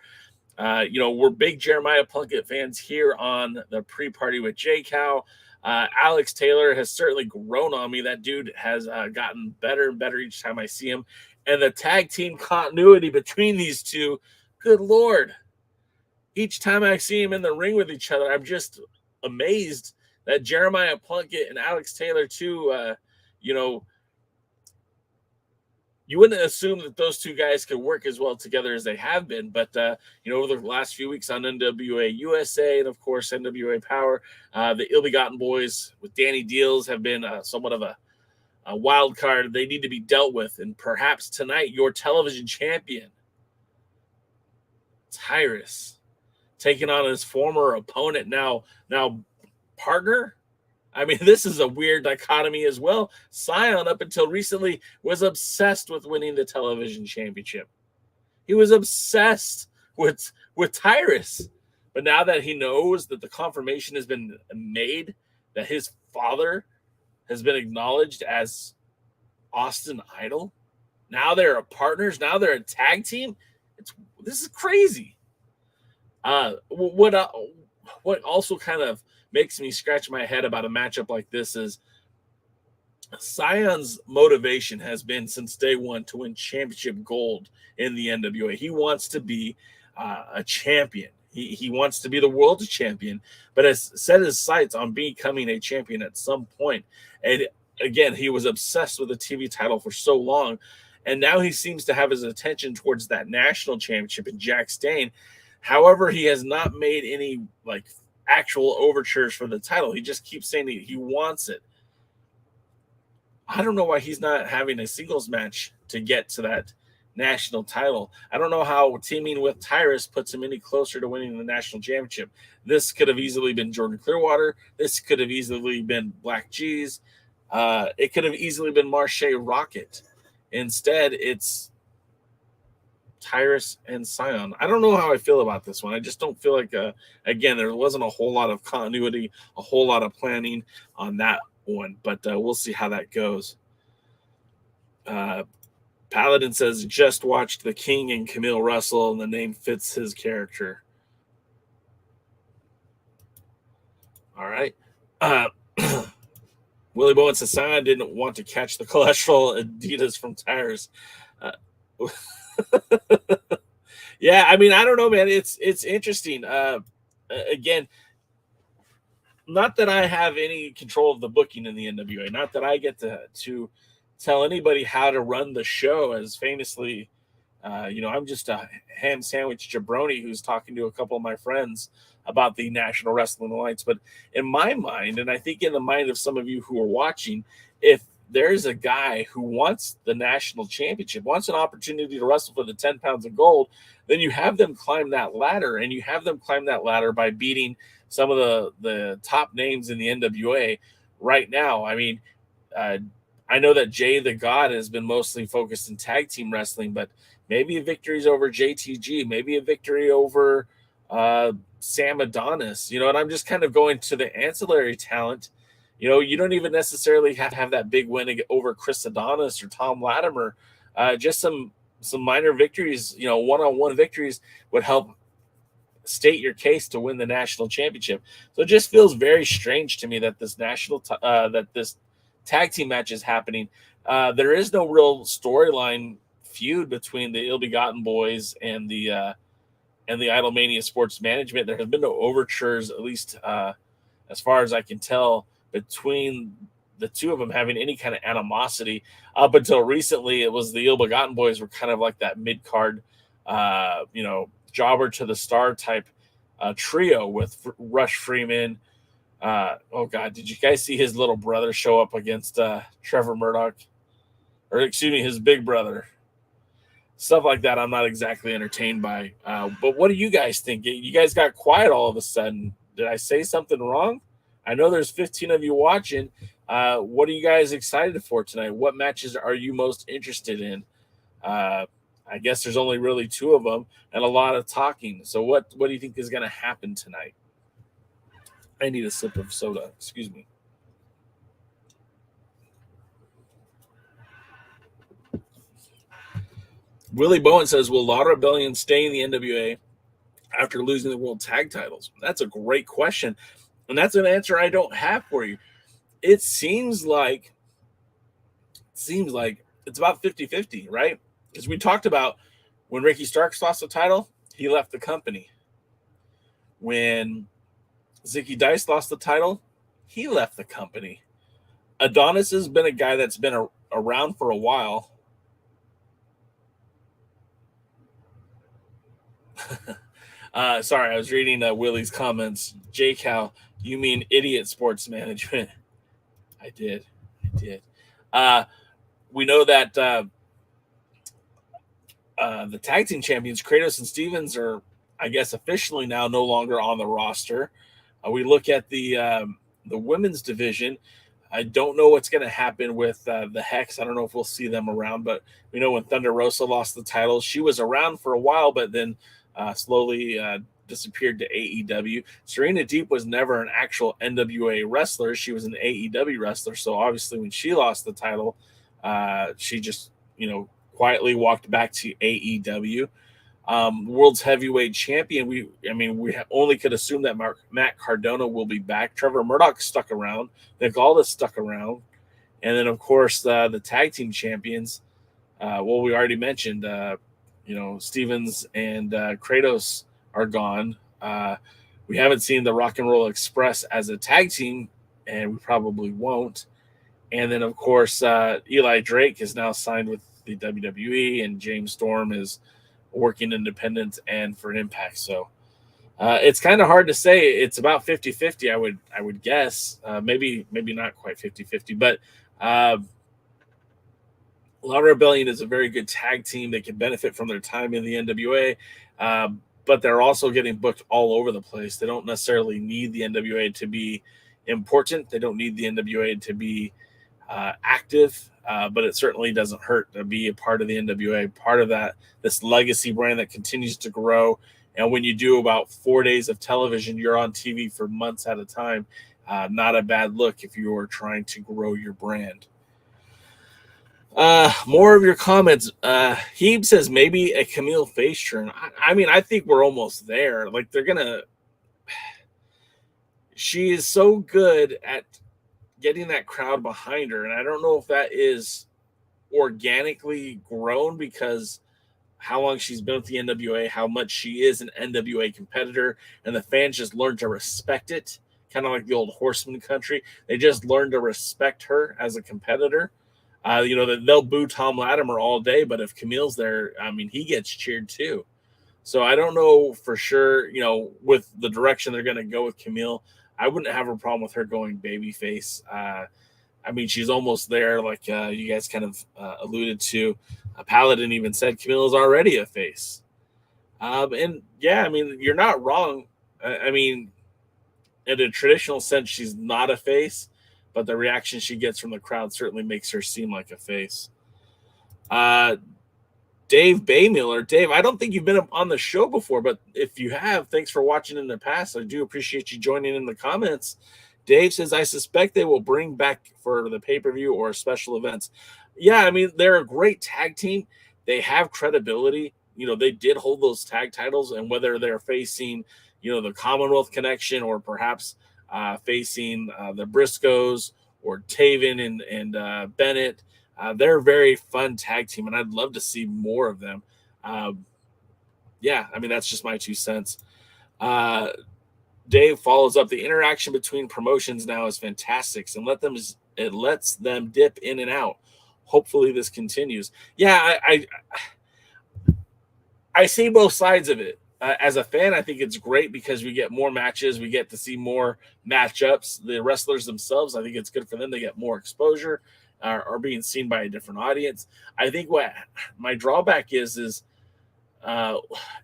We're big Jeremiah Plunkett fans here on the pre-party with J-Cow. Alex Taylor has certainly grown on me. That dude has gotten better and better each time I see him. And the tag team continuity between these two, good Lord. Each time I see him in the ring with each other, I'm just amazed that Jeremiah Plunkett and Alex Taylor, too, you wouldn't assume that those two guys could work as well together as they have been. But, over the last few weeks on NWA USA and, of course, NWA Power, the Ill Begotten boys with Danny Deals have been somewhat of a wild card. They need to be dealt with. And perhaps tonight, your television champion, Tyrus, taking on his former opponent, now partner, I mean, this is a weird dichotomy as well. Cyon, up until recently, was obsessed with winning the television championship. He was obsessed with Tyrus. But now that he knows that the confirmation has been made, that his father has been acknowledged as Austin Idol, now they're partners. Now they're a tag team. This is crazy. What also kind of makes me scratch my head about a matchup like this is Cyon's motivation has been since day one to win championship gold in the NWA. He wants to be a champion. He wants to be the world champion, but has set his sights on becoming a champion at some point. And again, he was obsessed with the TV title for so long, and now he seems to have his attention towards that national championship in Jax Dane. However, he has not made any actual overtures for the title. He just keeps saying he wants it. I don't know why he's not having a singles match to get to that national title. I don't know how teaming with Tyrus puts him any closer to winning the national championship. This could have easily been Jordan Clearwater. This could have easily been Black G's. It could have easily been Marche Rocket. Instead, it's Tyrus and Cyon. I don't know how I feel about this one. I just don't feel like, again, there wasn't a whole lot of continuity, a whole lot of planning on that one, but we'll see how that goes. Paladin says, just watched the King and Kamille wrestle, and the name fits his character. All right. Willie Bowen says, Cyon didn't want to catch the cholesterol Adidas from Tyrus. Yeah, I mean, I don't know, man. It's interesting. Again, not that I have any control of the booking in the NWA, not that I get to tell anybody how to run the show, as famously, I'm just a ham sandwich jabroni who's talking to a couple of my friends about the National Wrestling Alliance. But in my mind, and I think in the mind of some of you who are watching, if there's a guy who wants the national championship, wants an opportunity to wrestle for the 10 pounds of gold, then you have them climb that ladder, and you have them climb that ladder by beating some of the top names in the NWA right now. I mean, I know that Jay the God has been mostly focused in tag team wrestling, but maybe a victory's over JTG, maybe a victory over Sam Adonis, and I'm just kind of going to the ancillary talent. You don't even necessarily have to have that big win over Chris Adonis or Tom Latimer. Just some minor victories, one-on-one victories would help state your case to win the national championship. So it just feels very strange to me that this this tag team match is happening. There is no real storyline feud between the Ill Begotten boys and the Idolmania Sports Management. There have been no overtures, at least as far as I can tell, between the two of them having any kind of animosity. Up until recently, it was the Ill Begotten boys were kind of like that mid-card, jobber to the star type trio with Rush Freeman. Oh God, did you guys see his little brother show up against Trevor Murdoch? Or excuse me, his big brother. Stuff like that I'm not exactly entertained by. But what do you guys think? You guys got quiet all of a sudden. Did I say something wrong? I know there's 15 of you watching. What are you guys excited for tonight? What matches are you most interested in? I guess there's only really two of them and a lot of talking. So what do you think is going to happen tonight? I need a sip of soda. Excuse me. Willie Bowen says, will Law Rebellion stay in the NWA after losing the world tag titles? That's a great question. And that's an answer I don't have for you. It seems like it's about 50-50, right? Because we talked about when Ricky Starks lost the title, he left the company. When Zicky Dice lost the title, he left the company. Adonis has been a guy that's been around for a while. Sorry, I was reading Willie's comments. J-Cow, you mean idiot sports management? I did. We know that the tag team champions, Kratos and Stevens, are, I guess, officially now no longer on the roster. We look at the the women's division, I don't know what's going to happen with the Hex. I don't know if we'll see them around, but we know when Thunder Rosa lost the title, she was around for a while, but then slowly disappeared to AEW. Serena Deep was never an actual NWA wrestler. She was an AEW wrestler. So obviously when she lost the title, she just, quietly walked back to AEW. World's Heavyweight Champion, we only could assume that Matt Cardona will be back. Trevor Murdoch stuck around. Nick Aldis stuck around. And then, of course, the tag team champions, we already mentioned, Stevens and Kratos are gone. We haven't seen the Rock and Roll Express as a tag team, and we probably won't. And then, of course, Eli Drake is now signed with the WWE, and James Storm is working independent and for Impact. So it's kind of hard to say. It's about 50-50, I would guess. Maybe not quite 50-50, but La Rebellion is a very good tag team. They can benefit from their time in the NWA, but they're also getting booked all over the place. They don't necessarily need the NWA to be important. They don't need the NWA to be active, but it certainly doesn't hurt to be a part of the NWA, part of this legacy brand that continues to grow. And when you do about 4 days of television, you're on TV for months at a time. Not a bad look if you are trying to grow your brand. More of your comments. Heeb says maybe a Kamille face turn. I think we're almost there. Like she is so good at getting that crowd behind her. And I don't know if that is organically grown because how long she's been with the NWA, how much she is an NWA competitor, and the fans just learned to respect it, kind of like the old Horseman country. They just learned to respect her as a competitor. They'll boo Tom Latimer all day, but if Kamille's there, he gets cheered too. So I don't know for sure, with the direction they're going to go with Kamille, I wouldn't have a problem with her going babyface. She's almost there, like you guys kind of alluded to. Paladin even said Kamille is already a face. You're not wrong. In a traditional sense, she's not a face, but the reaction she gets from the crowd certainly makes her seem like a face. Dave Baymiller. Dave, I don't think you've been on the show before, but if you have, thanks for watching in the past. I do appreciate you joining in the comments. Dave says, I suspect they will bring back for the pay-per-view or special events. Yeah, they're a great tag team. They have credibility. They did hold those tag titles, and whether they're facing, the Commonwealth Connection or perhaps facing the Briscoes or Taven and Bennett, they're a very fun tag team, and I'd love to see more of them. That's just my 2 cents. Dave follows up. The interaction between promotions now is fantastic, and it lets them dip in and out. Hopefully this continues. Yeah, I see both sides of it. As a fan, I think it's great because we get more matches. We get to see more matchups. The wrestlers themselves, I think it's good for them. They get more exposure, are being seen by a different audience. I think what my drawback is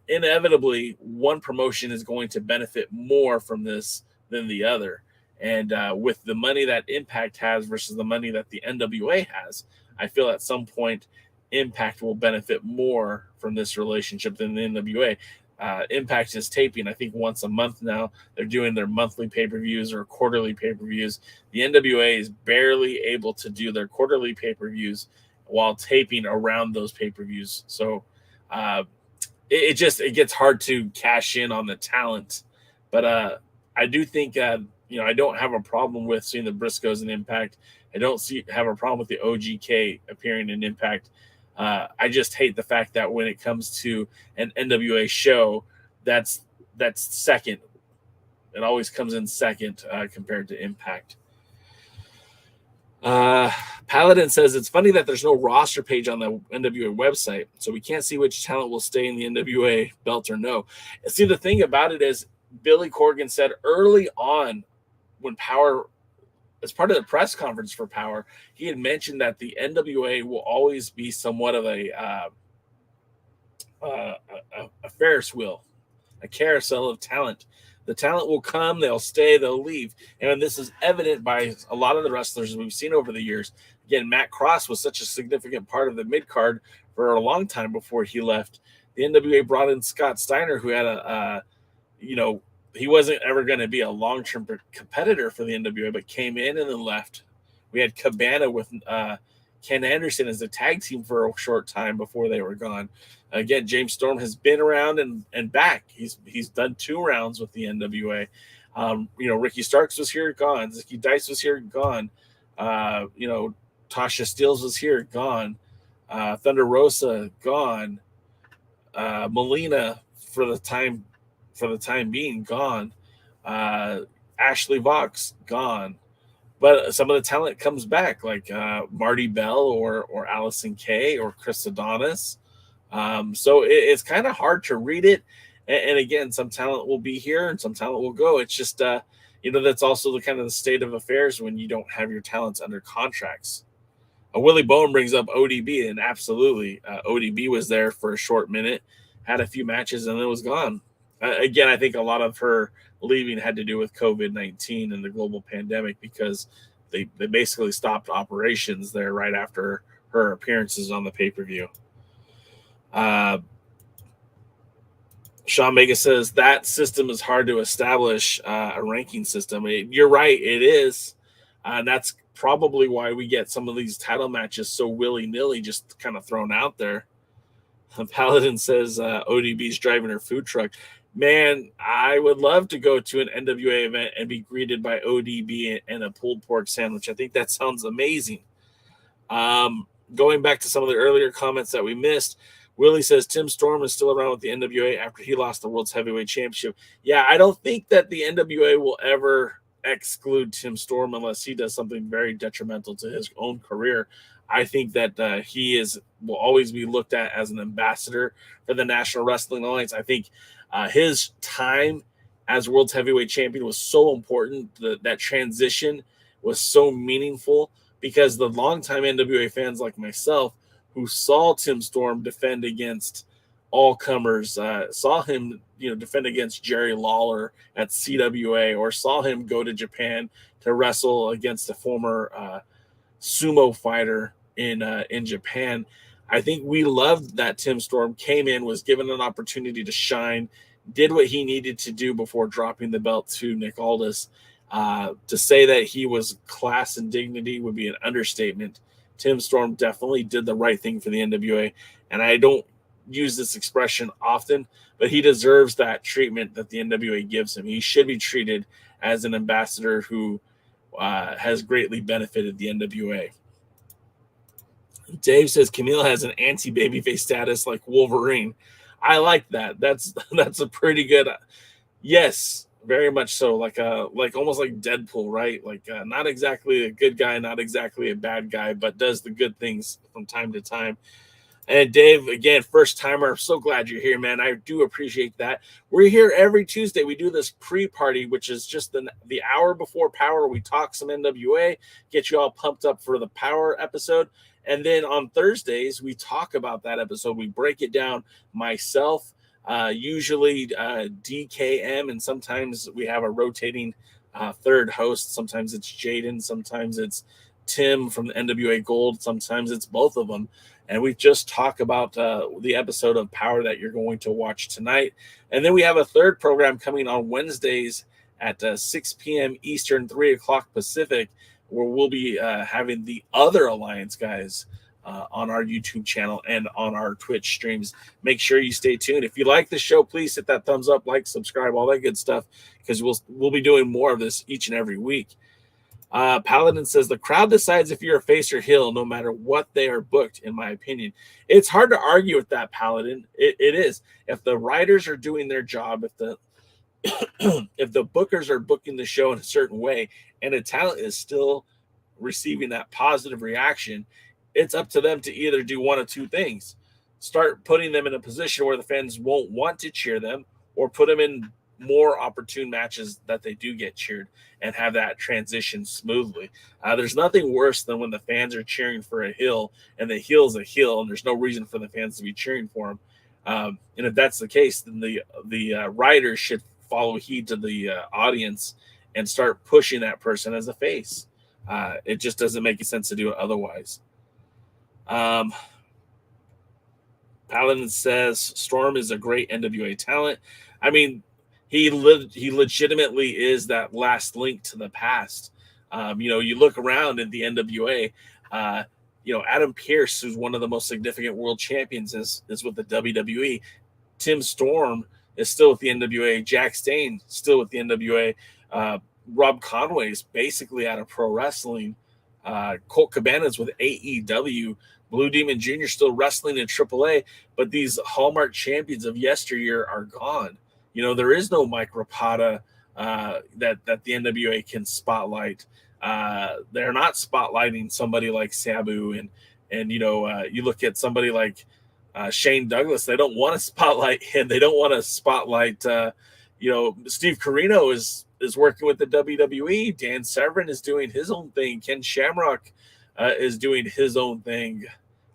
inevitably one promotion is going to benefit more from this than the other. And with the money that Impact has versus the money that the NWA has, I feel at some point Impact will benefit more from this relationship than the NWA. Impact is taping, I think, once a month now. They're doing their monthly pay-per-views or quarterly pay-per-views. The NWA is barely able to do their quarterly pay-per-views while taping around those pay-per-views. So it gets hard to cash in on the talent. But I do think, I don't have a problem with seeing the Briscoes in Impact. I don't have a problem with the OGK appearing in Impact. I just hate the fact that when it comes to an NWA show, that's second. It always comes in second compared to Impact. Paladin says, it's funny that there's no roster page on the NWA website, so we can't see which talent will stay in the NWA belt or no. And see, the thing about it is Billy Corgan said early on when Power, as part of the press conference for Power, he had mentioned that the NWA will always be somewhat of a Ferris wheel, a carousel of talent. The talent will come, they'll stay, they'll leave. And this is evident by a lot of the wrestlers we've seen over the years. Again, Matt Cross was such a significant part of the mid-card for a long time before he left. The NWA brought in Scott Steiner, who had he wasn't ever going to be a long-term competitor for the NWA, but came in and then left. We had Cabana with Ken Anderson as a tag team for a short time before they were gone. Again, James Storm has been around and back. He's done 2 rounds with the NWA. Ricky Starks was here, gone. Zicky Dice was here, gone. Tasha Steeles was here, gone. Thunder Rosa, gone. Melina for the time being, gone. Ashley Vox, gone. But some of the talent comes back, like Marty Bell or Allison Kay or Chris Adonis. So it's kind of hard to read it. And again, some talent will be here and some talent will go. It's just, that's also the kind of the state of affairs when you don't have your talents under contracts. Willie Bone brings up ODB, and absolutely, ODB was there for a short minute, had a few matches, and then was gone. Again, I think a lot of her leaving had to do with COVID-19 and the global pandemic, because they basically stopped operations there right after her appearances on the pay-per-view. Sean Mega says that system is hard to establish, a ranking system. You're right, it is. And that's probably why we get some of these title matches so willy-nilly just kind of thrown out there. Paladin says ODB's driving her food truck. Man, I would love to go to an NWA event and be greeted by ODB and a pulled pork sandwich. I think that sounds amazing. Going back to some of the earlier comments that we missed, Willie says Tim Storm is still around with the NWA after he lost the World's Heavyweight Championship. Yeah, I don't think that the NWA will ever exclude Tim Storm unless he does something very detrimental to his own career. I think that he will always be looked at as an ambassador for the National Wrestling Alliance. I think his time as World's Heavyweight Champion was so important. That transition was so meaningful because the longtime NWA fans like myself who saw Tim Storm defend against all comers, saw him defend against Jerry Lawler at CWA, or saw him go to Japan to wrestle against a former sumo fighter in Japan. I think we loved that Tim Storm came in, was given an opportunity to shine, did what he needed to do before dropping the belt to Nick Aldis. To say that he was class and dignity would be an understatement. Tim Storm definitely did the right thing for the NWA, and I don't use this expression often, but he deserves that treatment that the NWA gives him. He should be treated as an ambassador who has greatly benefited the NWA. Dave says Kamille has an anti-babyface status like Wolverine. I like that. That's a pretty good. Yes, very much so. Like almost like Deadpool, right? Like not exactly a good guy, not exactly a bad guy, but does the good things from time to time. And Dave, again, first timer. I'm so glad you're here, man. I do appreciate that. We're here every Tuesday. We do this pre-party, which is just the hour before Power. We talk some NWA, get you all pumped up for the Power episode. And then on Thursdays, we talk about that episode. We break it down, myself, usually DKM, and sometimes we have a rotating third host. Sometimes it's Jaden, sometimes it's Tim from the NWA Gold, sometimes it's both of them. And we just talk about the episode of Power that you're going to watch tonight. And then we have a third program coming on Wednesdays at 6 p.m. Eastern, 3 o'clock Pacific, where we'll be having the other Alliance guys on our YouTube channel and on our Twitch streams. Make sure you stay tuned. If you like the show, please hit that thumbs up, like, subscribe, all that good stuff, because we'll be doing more of this each and every week. Paladin says the crowd decides if you're a face or heel, no matter what they are booked, in my opinion. It's hard to argue with that, Paladin. It is. If the writers are doing their job, if the bookers are booking the show in a certain way, and a talent is still receiving that positive reaction, it's up to them to either do one of two things: start putting them in a position where the fans won't want to cheer them, or put them in more opportune matches that they do get cheered and have that transition smoothly. There's nothing worse than when the fans are cheering for a heel and the heel's a heel and there's no reason for the fans to be cheering for him. And if that's the case, then the writers should follow heed to the audience and start pushing that person as a face. It just doesn't make sense to do it otherwise. Paladin says Storm is a great NWA talent. I mean, he legitimately is that last link to the past. You look around at the NWA, Adam Pearce, who's one of the most significant world champions, is with the WWE. Tim Storm is still with the NWA. Jax Dane still with the NWA. Rob Conway's basically out of pro wrestling. Colt Cabana's with AEW. Blue Demon Jr. still wrestling in AAA, but these Hallmark champions of yesteryear are gone. There is no Mike Rapata that the NWA can spotlight. They're not spotlighting somebody like Sabu, and you look at somebody like Shane Douglas. They don't want to spotlight him. They don't want to spotlight. Steve Corino is working with the WWE. Dan Severn is doing his own thing. Ken Shamrock is doing his own thing.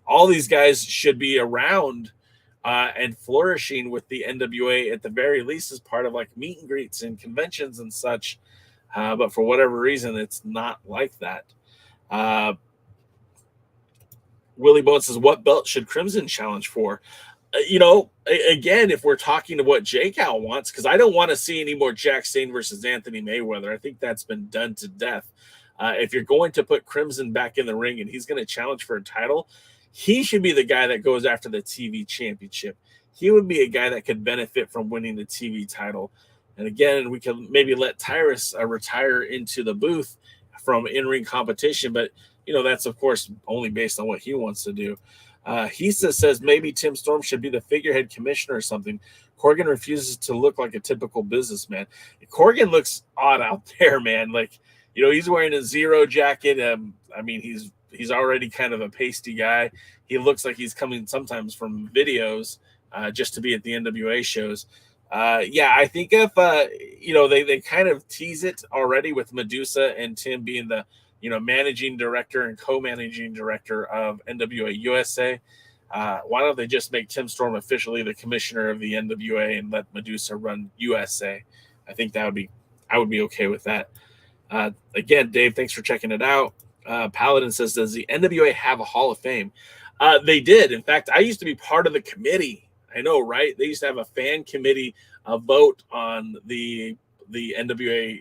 All these guys should be around and flourishing with the NWA at the very least as part of like meet and greets and conventions and such. But for whatever reason, it's not like that. Willie Bowen says, what belt should Crimson challenge for? Again, if we're talking to what J-Cal wants, because I don't want to see any more Jax Dane versus Anthony Mayweather. I think that's been done to death. If you're going to put Crimson back in the ring and he's going to challenge for a title, he should be the guy that goes after the TV championship. He would be a guy that could benefit from winning the TV title. And again, we could maybe let Tyrus retire into the booth from in-ring competition, but that's of course only based on what he wants to do. He says maybe Tim Storm should be the figurehead commissioner or something. Corgan refuses to look like a typical businessman. Corgan looks odd out there, man. Like, he's wearing a Zero jacket. He's already kind of a pasty guy. He looks like he's coming sometimes from videos just to be at the NWA shows. I think if they kind of tease it already with Medusa and Tim being the managing director and co-managing director of NWA USA. Why don't they just make Tim Storm officially the commissioner of the NWA and let Medusa run USA? I think I would be okay with that. Again, Dave, thanks for checking it out. Paladin says, does the NWA have a Hall of Fame? They did. In fact, I used to be part of the committee. I know, right? They used to have a fan committee vote on the NWA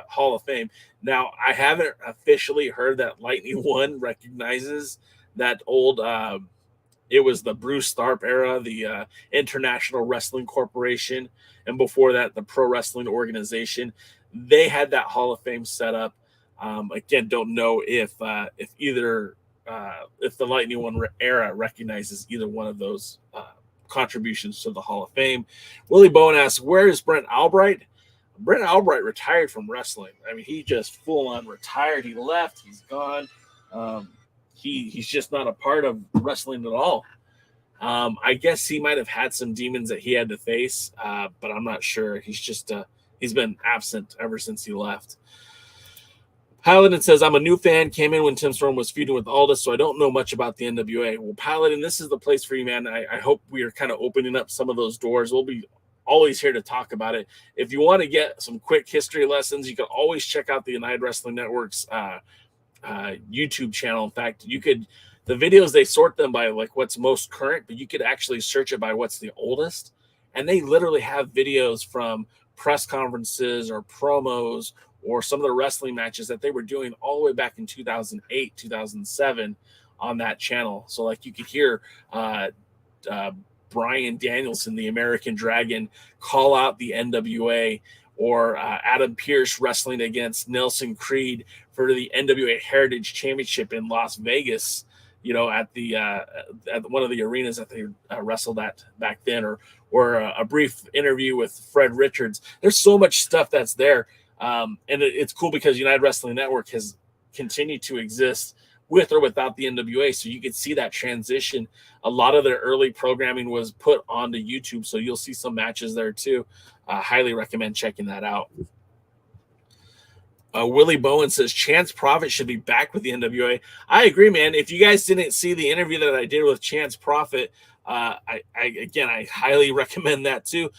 Hall of Fame. Now, I haven't officially heard that Lightning One recognizes that old it was the Bruce Tharp era, the International Wrestling Corporation, and before that, the Pro Wrestling Organization. They had that Hall of Fame set up. Again, don't know if the Lightning One era recognizes either one of those contributions to the Hall of Fame. Willie Bowen asks, where is Brent Albright? Brent Albright retired from wrestling. I mean, he just full on retired. He left. He's gone. He's just not a part of wrestling at all. I guess he might have had some demons that he had to face, but I'm not sure. He's just he's been absent ever since he left. Paladin says, I'm a new fan, came in when Tim Storm was feuding with Aldis, so I don't know much about the NWA. Well, Paladin, this is the place for you, man. I hope we are kind of opening up some of those doors. We'll be always here to talk about it. If you want to get some quick history lessons, you can always check out the United Wrestling Network's YouTube channel. In fact, the videos, they sort them by like what's most current, but you could actually search it by what's the oldest. And they literally have videos from press conferences or promos or some of the wrestling matches that they were doing all the way back in 2008, 2007 on that channel. So like you could hear Bryan Danielson, the American Dragon, call out the NWA, or Adam Pearce wrestling against Nelson Creed for the NWA Heritage Championship in Las Vegas, at one of the arenas that they wrestled at back then, or a brief interview with Fred Richards. There's so much stuff that's there. And it's cool because United Wrestling Network has continued to exist with or without the NWA. So you could see that transition. A lot of their early programming was put onto YouTube. So you'll see some matches there too. Highly recommend checking that out. Willie Bowen says Chance Prophet should be back with the NWA. I agree, man. If you guys didn't see the interview that I did with Chance Prophet, I highly recommend that too.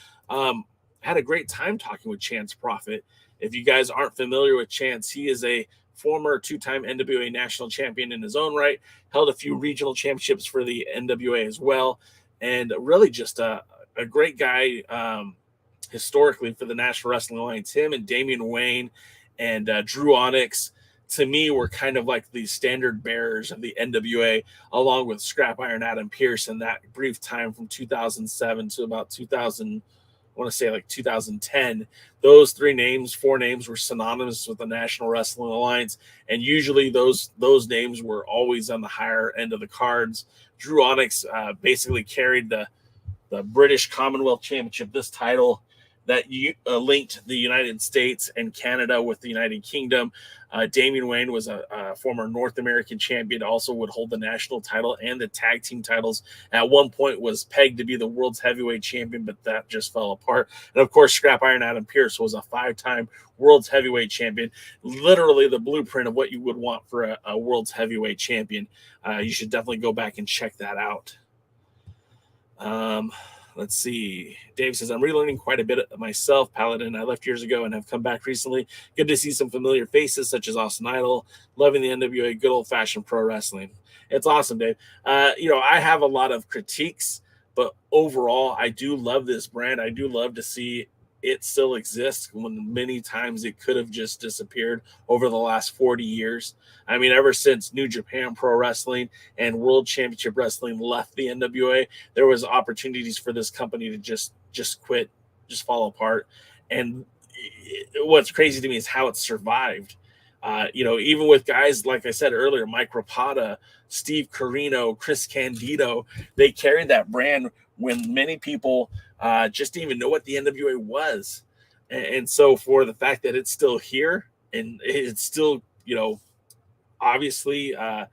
had a great time talking with Chance Profit. If you guys aren't familiar with Chance, he is a former two-time NWA national champion in his own right, held a few regional championships for the NWA as well, and really just a great guy historically for the National Wrestling Alliance. Him and Damian Wayne and Drew Onyx, to me, were kind of like the standard bearers of the NWA, along with Scrap Iron Adam Pearce in that brief time from 2007 to about 2000. I want to say like 2010. Those four names were synonymous with the National Wrestling Alliance, and usually those names were always on the higher end of the cards. Drew Onyx basically carried the British Commonwealth Championship, this title that linked the United States and Canada with the United Kingdom. Damian Wayne was a former North American champion, also would hold the national title and the tag team titles. At one point was pegged to be the world's heavyweight champion, but that just fell apart. And of course, Scrap Iron Adam Pearce was a 5-time world's heavyweight champion, literally the blueprint of what you would want for a world's heavyweight champion. You should definitely go back and check that out. Let's see. Dave says, I'm relearning quite a bit myself, Paladin. I left years ago and have come back recently. Good to see some familiar faces such as Austin Idol. Loving the NWA, good old-fashioned pro wrestling. It's awesome, Dave. I have a lot of critiques, but overall, I do love this brand. I do love to see it still exists when many times it could have just disappeared over the last 40 years. I mean, ever since New Japan Pro Wrestling and World Championship Wrestling left the NWA, there was opportunities for this company to just quit, just fall apart. And what's crazy to me is how it survived. Even with guys, like I said earlier, Mike Rapata, Steve Corino, Chris Candido, they carried that brand when many people just didn't even know what the NWA was. And so for the fact that it's still here and it's still, obviously a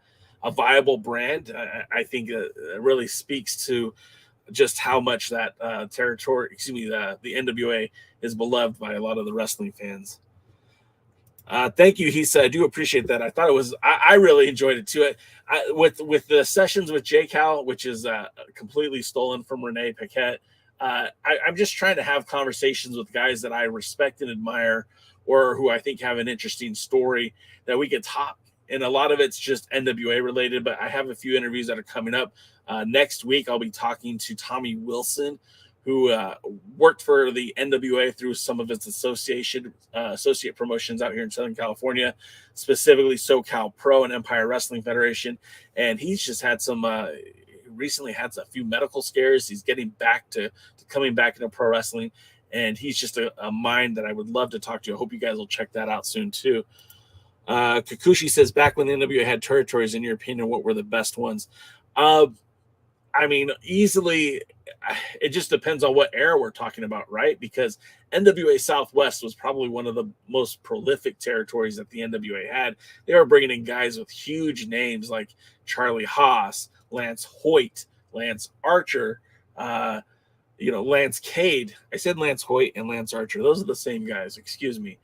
viable brand, I think it really speaks to just how much that the NWA is beloved by a lot of the wrestling fans. Thank you. He said, I do appreciate that. I thought it was, I really enjoyed it too. With the sessions with J Cal, which is completely stolen from Renee Paquette. I'm just trying to have conversations with guys that I respect and admire, or who I think have an interesting story that we could talk. And a lot of it's just NWA related, but I have a few interviews that are coming up. Next week, I'll be talking to Tommy Wilson, who worked for the NWA through some of its associate promotions out here in Southern California, specifically SoCal Pro and Empire Wrestling Federation. And he's just had recently had a few medical scares. He's getting back to coming back into pro wrestling. And he's just a mind that I would love to talk to. I hope you guys will check that out soon too. Kikuchi says, back when the NWA had territories, in your opinion, what were the best ones? Easily, it just depends on what era we're talking about, right? Because NWA Southwest was probably one of the most prolific territories that the NWA had. They were bringing in guys with huge names like Charlie Haas, Lance Hoyt, Lance Archer, Lance Cade. I said Lance Hoyt and Lance Archer. Those are the same guys. Excuse me.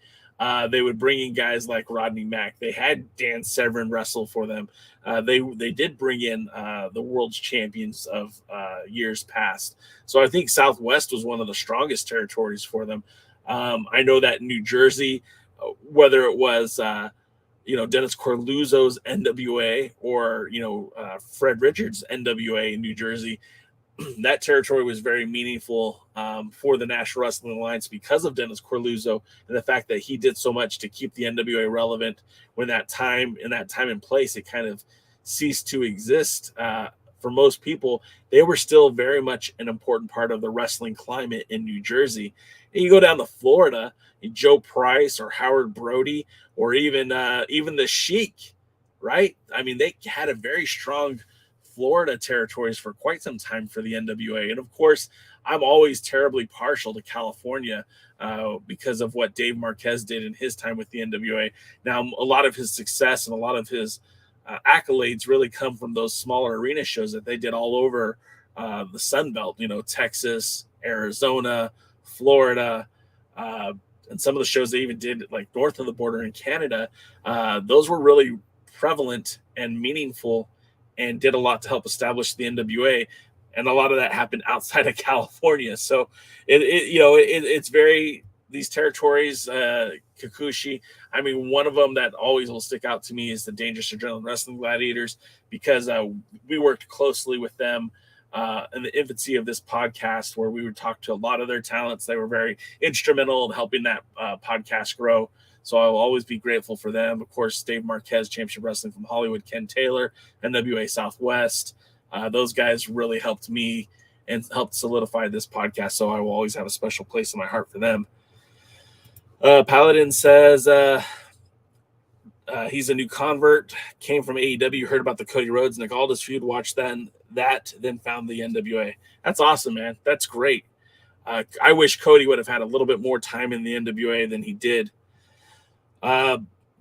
They would bring in guys like Rodney Mack. They had Dan Severn wrestle for them. They did bring in the world's champions of years past. So I think Southwest was one of the strongest territories for them. I know that New Jersey, whether it was Dennis Corluzzo's NWA or Fred Richards' NWA in New Jersey, that territory was very meaningful for the National Wrestling Alliance because of Dennis Corluzzo and the fact that he did so much to keep the NWA relevant when that time and place it kind of ceased to exist. For most people, they were still very much an important part of the wrestling climate in New Jersey. And you go down to Florida, Joe Price or Howard Brody or even the Sheik, right? I mean, they had a very strong Florida territories for quite some time for the NWA. And of course, I'm always terribly partial to California because of what Dave Marquez did in his time with the NWA. Now, a lot of his success and a lot of his accolades really come from those smaller arena shows that they did all over the Sun Belt, Texas, Arizona, Florida, and some of the shows they even did like north of the border in Canada. Those were really prevalent and meaningful and did a lot to help establish the NWA. And a lot of that happened outside of California. So it's very, these territories, Kikuchi. I mean, one of them that always will stick out to me is the Dangerous Adrenaline Wrestling Gladiators, because we worked closely with them in the infancy of this podcast, where we would talk to a lot of their talents. They were very instrumental in helping that podcast grow. So I'll always be grateful for them. Of course, Dave Marquez, Championship Wrestling from Hollywood, Ken Taylor, NWA Southwest. Those guys really helped me and helped solidify this podcast. So I will always have a special place in my heart for them. Paladin says he's a new convert, came from AEW, heard about the Cody Rhodes, Nick Aldis feud, watched then found the NWA. That's awesome, man. That's great. I wish Cody would have had a little bit more time in the NWA than he did.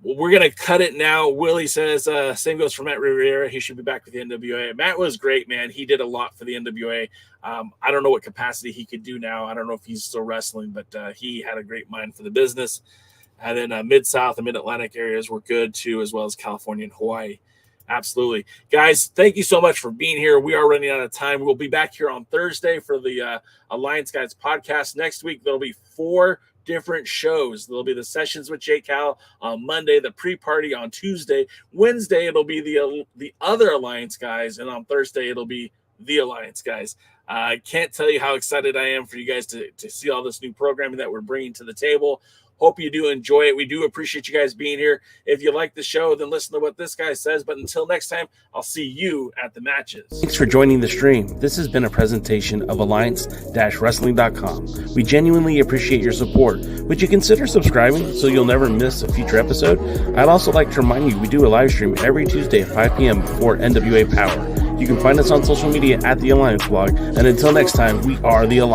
We're going to cut it now. Willie says, same goes for Matt Rivera. He should be back with the NWA. Matt was great, man. He did a lot for the NWA. I don't know what capacity he could do now. I don't know if he's still wrestling, but he had a great mind for the business. And then Mid-South and Mid-Atlantic areas were good too, as well as California and Hawaii. Absolutely. Guys, thank you so much for being here. We are running out of time. We'll be back here on Thursday for the Alliance Guys podcast. Next week, there'll be 4 different shows. There'll be the Sessions with J. Cal on Monday, the pre-party on Tuesday. Wednesday, it'll be the other Alliance Guys, and on Thursday, it'll be the Alliance Guys. I can't tell you how excited I am for you guys to see all this new programming that we're bringing to the table. Hope you do enjoy it. We do appreciate you guys being here. If you like the show, then listen to what this guy says. But until next time, I'll see you at the matches. Thanks for joining the stream. This has been a presentation of Alliance-Wrestling.com. We genuinely appreciate your support. Would you consider subscribing so you'll never miss a future episode? I'd also like to remind you we do a live stream every Tuesday at 5 p.m. before NWA Power. You can find us on social media at The Alliance Blog. And until next time, we are The Alliance.